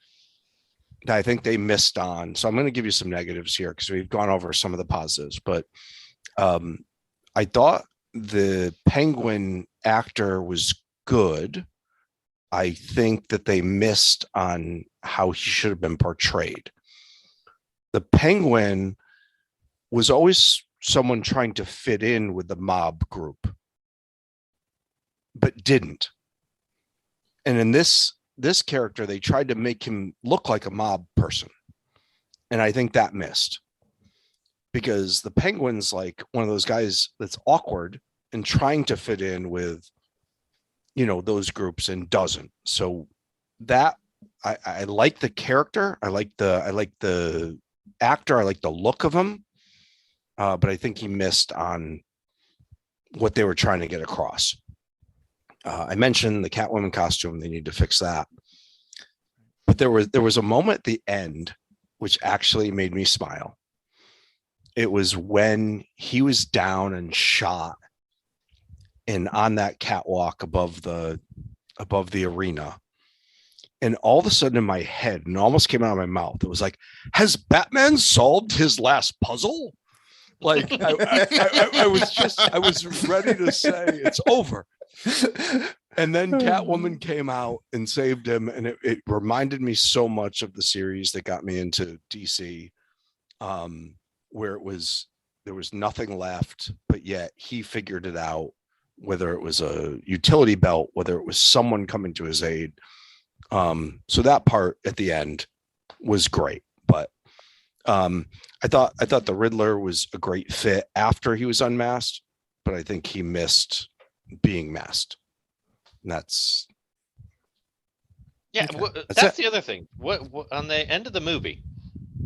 that I think they missed on. So I'm going to give you some negatives here because we've gone over some of the positives. But I thought the Penguin actor was good. I think that they missed on how he should have been portrayed. The Penguin was always someone trying to fit in with the mob group, but didn't. And in this character, they tried to make him look like a mob person. And I think that missed. Because the Penguin's like one of those guys that's awkward and trying to fit in with, those groups and doesn't. So that I like the character. I like the actor. I like the look of him. But I think he missed on what they were trying to get across. I mentioned the Catwoman costume. They need to fix that. But there was a moment at the end which actually made me smile. It was when he was down and shot and on that catwalk above the arena. And all of a sudden in my head, and almost came out of my mouth, it was like, has Batman solved his last puzzle? Like I was ready to say it's over. And then Catwoman came out and saved him. And it reminded me so much of the series that got me into DC, where there was nothing left, but yet he figured it out, whether it was a utility belt, whether it was someone coming to his aid. So that part at the end was great. But I thought the Riddler was a great fit after he was unmasked, but I think he missed being masked. And that's that's the other thing. What on the end of the movie?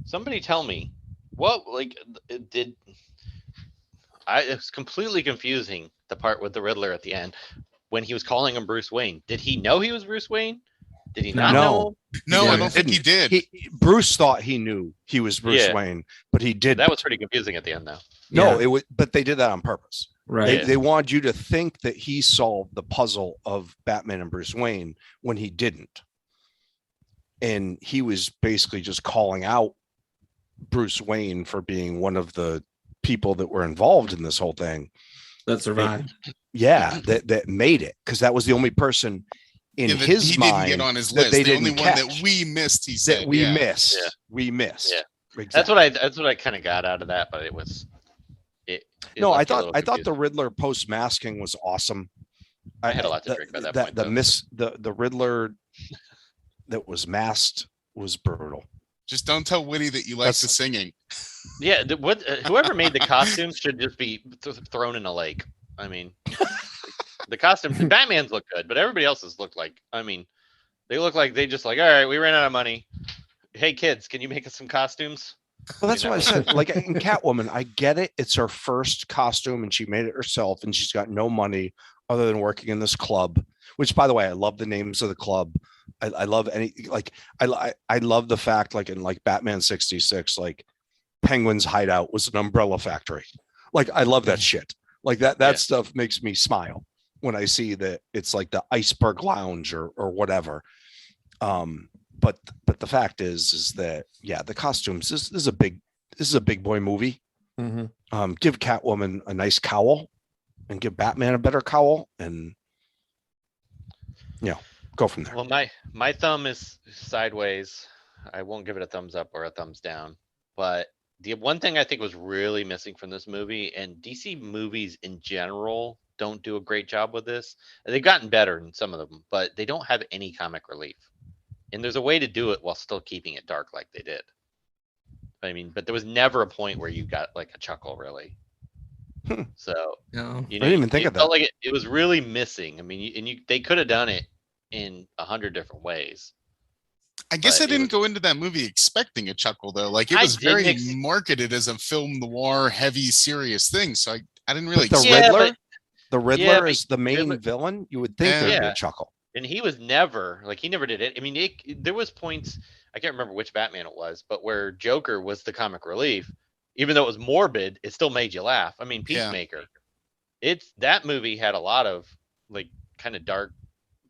Somebody tell me it's completely confusing, the part with the Riddler at the end when he was calling him Bruce Wayne. Did he know he was Bruce Wayne? Did he not know? No, Yeah, I don't think he did. Bruce thought he knew he was Bruce Wayne, but he did. That was pretty confusing at the end, though. No, it was, but they did that on purpose. Right. They wanted you to think that he solved the puzzle of Batman and Bruce Wayne when he didn't. And he was basically just calling out Bruce Wayne for being one of the people that were involved in this whole thing. That survived. That made it, because that was the only person in his mind didn't get on his that list. they The didn't only one catch, that we missed, he said. that we yeah. missed. Yeah. We missed. Yeah. Exactly. That's what I kind of got out of that, but No, I left me a thought little the confused. Riddler post masking was awesome. I had a lot to drink by that point, The Riddler that was masked was brutal. Just don't tell Woody that you like the singing. Yeah, whoever made the costumes should just be thrown in a lake. I mean, the costumes, Batman's look good, but everybody else's look like, I mean, they look like they just like, all right, we ran out of money. Hey kids, can you make us some costumes? Well, that's what I said. Like in Catwoman, I get it. It's her first costume and she made it herself and she's got no money other than working in this club, which, by the way, I love the names of the club. I love I love the fact, like in like Batman 66, like Penguin's hideout was an umbrella factory. Like, I love that shit. Like that stuff makes me smile when I see that it's like the Iceberg Lounge or whatever. But the fact is that, yeah, the costumes, this is a big boy movie. Mm-hmm. Give Catwoman a nice cowl and give Batman a better cowl, and go from there. Well, my thumb is sideways. I won't give it a thumbs up or a thumbs down. But the one thing I think was really missing from this movie, and DC movies in general don't do a great job with this. They've gotten better in some of them, but they don't have any comic relief. And there's a way to do it while still keeping it dark like they did. I mean, but there was never a point where you got like a chuckle, really. So, No. I didn't even think of that. Felt like it was really missing. I mean, they could have done it in 100 different ways. I guess But I didn't go into that movie expecting a chuckle, though. Like, it I was very didn't marketed as a film noir, heavy, serious thing. So I didn't really. But the Riddler is the main Riddler- villain. You would think there'd be Yeah. a chuckle. And he was never he never did it. I mean, there was points, I can't remember which Batman it was, but where Joker was the comic relief, even though it was morbid, it still made you laugh. I mean, Peacemaker, that movie had a lot of like kind of dark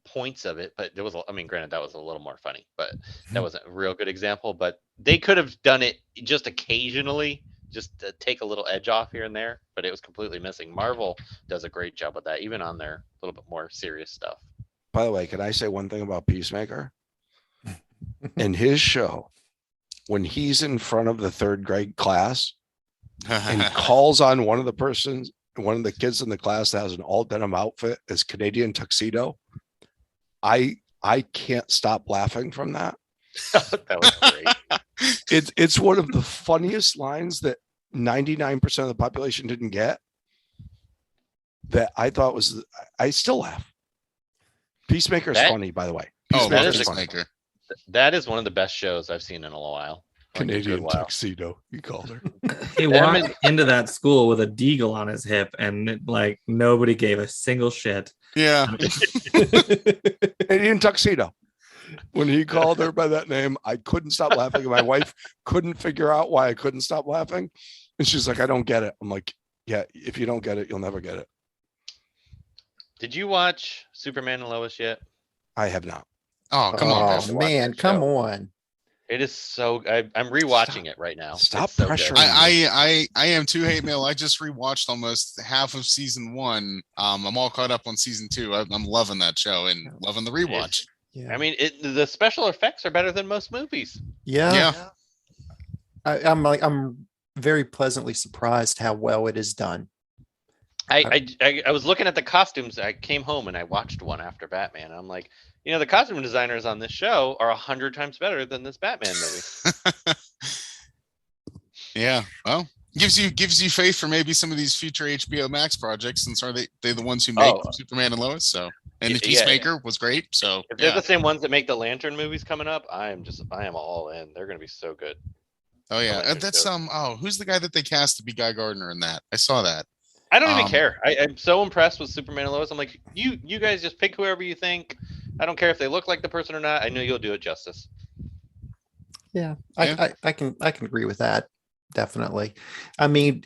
points of it, but there was, granted, that was a little more funny, but that wasn't a real good example. But they could have done it just occasionally, just to take a little edge off here and there, but it was completely missing. Marvel does a great job with that, even on their little bit more serious stuff. By the way, can I say one thing about Peacemaker? In his show, when he's in front of the third grade class and calls on one of the kids in the class that has an all denim outfit as Canadian tuxedo, I can't stop laughing from that. That was great. It's one of the funniest lines that 99% of the population didn't get, that I thought I still laugh. Peacemaker is funny, by the way. Peacemaker. That is one of the best shows I've seen in a while. Canadian tuxedo, he called her. He walked into that school with a deagle on his hip, and nobody gave a single shit. Yeah. Canadian tuxedo. When he called her by that name, I couldn't stop laughing. And my wife couldn't figure out why I couldn't stop laughing. And she's like, I don't get it. I'm like, yeah, if you don't get it, you'll never get it. Did you watch Superman and Lois yet? I have not. Oh, come on. Oh, man, come on. It is so. I'm rewatching it right now. Stop It's so pressuring good. I am too, hate mail. I just rewatched almost half of season 1. I'm all caught up on season 2. I'm loving that show and loving the rewatch. Yeah. I mean, the special effects are better than most movies. Yeah. I'm very pleasantly surprised how well it is done. I was looking at the costumes. I came home and I watched one after Batman. And I'm like, the costume designers on this show are 100 times better than this Batman movie. Yeah, well, gives you faith for maybe some of these future HBO Max projects, since they the ones who make Superman and Lois. So, and the Peacemaker was great. So if they're the same ones that make the Lantern movies coming up, I am all in. They're going to be so good. Oh yeah, that's who's the guy that they cast to be Guy Gardner in that? I saw that. I don't even care. I'm so impressed with Superman and Lois. I'm like, you guys just pick whoever you think. I don't care if they look like the person or not. I know you'll do it justice. Yeah. I can agree with that. Definitely. I mean,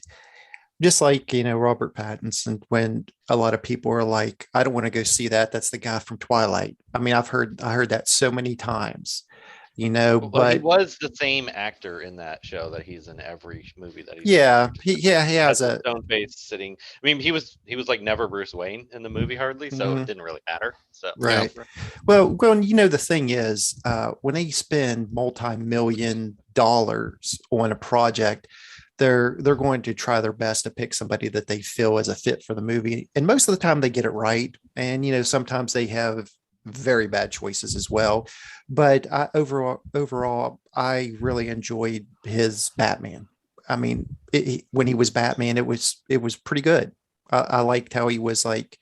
just like, Robert Pattinson, when a lot of people are like, I don't want to go see that. That's the guy from Twilight. I mean, I heard that so many times, but he was the same actor in that show that he's in every movie that he's he has a stone face sitting. I mean, he was like never Bruce Wayne in the movie hardly, so it didn't really matter. So right. Yeah. Well, the thing is, when they spend multi-million dollars on a project, they're going to try their best to pick somebody that they feel is a fit for the movie, and most of the time they get it right. And sometimes they have very bad choices as well. But overall, I really enjoyed his Batman. I mean, when he was Batman, it was pretty good. I liked how he was like,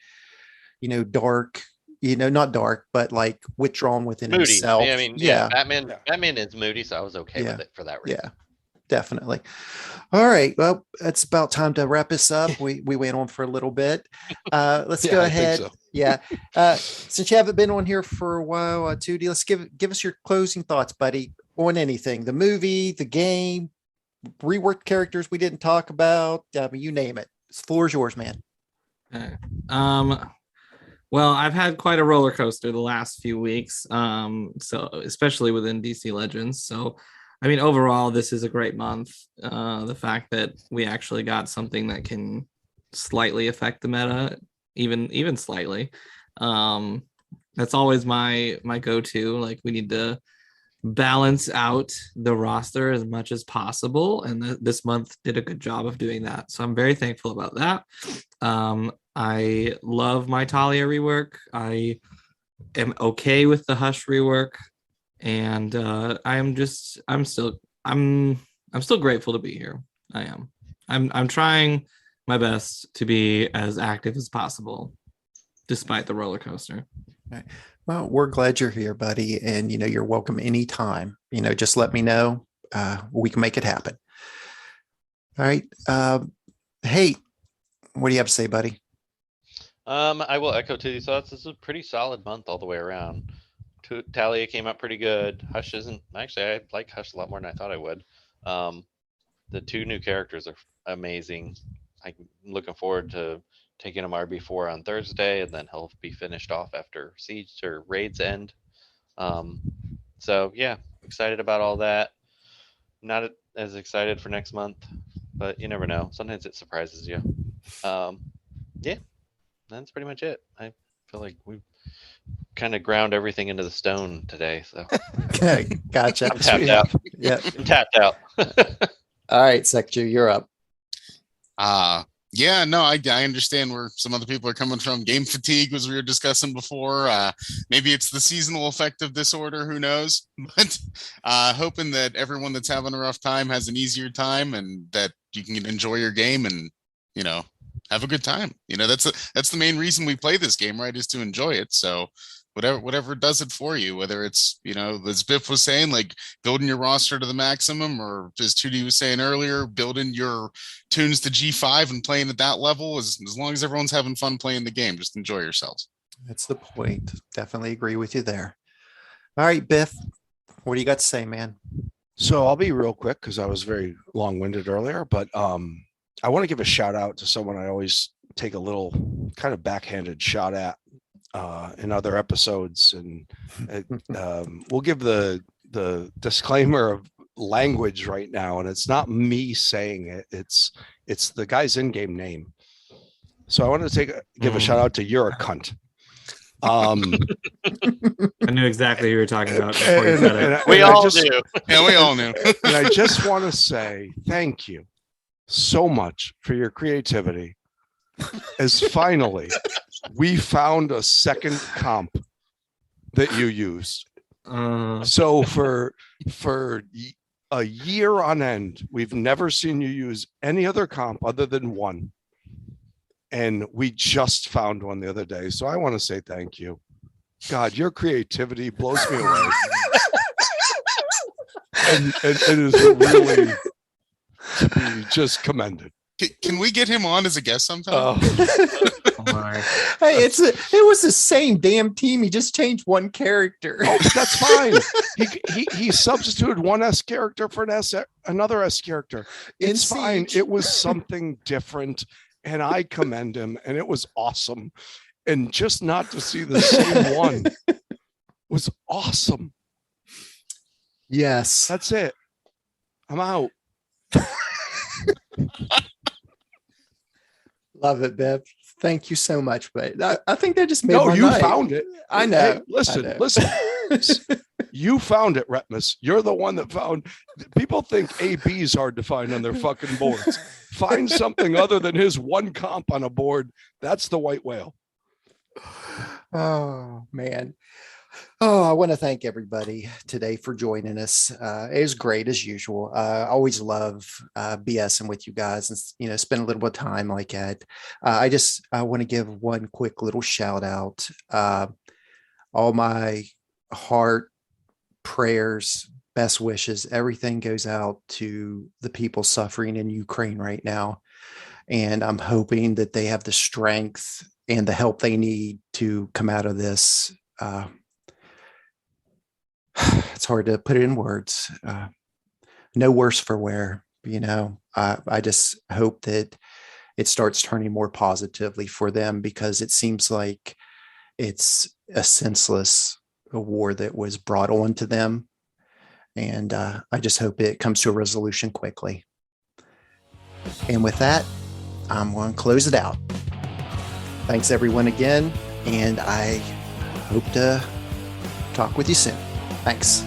dark, not dark, but like withdrawn within Moody. himself. I mean, yeah. Batman is moody, so I was okay with it for that reason. Yeah, definitely. All right. Well, it's about time to wrap this up. We went on for a little bit. Let's go ahead. So. Yeah. Since you haven't been on here for a while, Tewty, let's give us your closing thoughts, buddy, on anything. The movie, the game, reworked characters we didn't talk about. You name it. The floor is yours, man. Well, I've had quite a roller coaster the last few weeks. So especially within DC Legends. So I mean, overall, this is a great month. The fact that we actually got something that can slightly affect the meta, even slightly. That's always my go-to. Like, we need to balance out the roster as much as possible, and this month did a good job of doing that. So I'm very thankful about that. I love my Talia rework. I am okay with the Hush rework. And I'm still grateful to be here. I am. I'm trying my best to be as active as possible, despite the roller coaster. Right. Well, we're glad you're here, buddy, and you're welcome anytime. Just let me know. We can make it happen. All right. Hey, what do you have to say, buddy? I will echo Tewty's thoughts. This is a pretty solid month all the way around. Talia came out pretty good. Hush isn't actually. I like Hush a lot more than I thought I would. The 2 new characters are amazing. I'm looking forward to taking him RB4 on Thursday, and then he'll be finished off after Siege or Raids end. So yeah, excited about all that. Not as excited for next month, but you never know. Sometimes it surprises you. Yeah, that's pretty much it. I feel like we've kind of ground everything into the stone today. So okay, gotcha. I'm tapped out. Yeah, I'm tapped out. All right, Sekju, you're up. Yeah, no, I understand where some other people are coming from. Game fatigue, as we were discussing before. Maybe it's the seasonal effect of disorder, who knows? But hoping that everyone that's having a rough time has an easier time, and that you can enjoy your game and, have a good time. That's the main reason we play this game, right? Is to enjoy it. So whatever does it for you, whether it's, as Biff was saying, like building your roster to the maximum, or as Tewty was saying earlier, building your tunes to G5 and playing at that level, as long as everyone's having fun playing the game, just enjoy yourselves. That's the point. Definitely agree with you there. All right, Biff, what do you got to say, man? So I'll be real quick because I was very long-winded earlier, but I want to give a shout out to someone I always take a little kind of backhanded shot at in other episodes, and we'll give the disclaimer of language right now, and it's not me saying it, it's the guy's in-game name. So I want to give a shout out to You're a Cunt. I knew exactly who you were talking about before you said it. We all knew. Yeah, we all knew. And I just want to say thank you so much for your creativity, as finally we found a second comp that you used. So for a year on end, we've never seen you use any other comp other than one. And we just found one the other day. So I want to say thank you. God, your creativity blows me away. and it is really to be just commended. Can we get him on as a guest sometime? Hey, it was the same damn team. He just changed one character. Oh, that's fine. He substituted one S character for another S character. It's fine. It was something different, and I commend him, and it was awesome. And just not to see the same one was awesome. Yes. That's it. I'm out. Love it, Bev. Thank you so much. But I think that just made my you night. Found it. I know. Hey, listen. You found it, Retpmus. You're the one that found. People think AB is hard to find on their fucking boards. Find something other than his one comp on a board. That's the white whale. Oh, man. Oh, I want to thank everybody today for joining us. It was great as usual. I always love BSing with you guys and, spend a little bit of time like that. I want to give one quick little shout out. All my heart, prayers, best wishes, everything goes out to the people suffering in Ukraine right now. And I'm hoping that they have the strength and the help they need to come out of this. It's hard to put it in words. No worse for wear, I just hope that it starts turning more positively for them, because it seems like it's a senseless war that was brought on to them. And I just hope it comes to a resolution quickly. And with that, I'm going to close it out. Thanks everyone again, and I hope to talk with you soon. Thanks.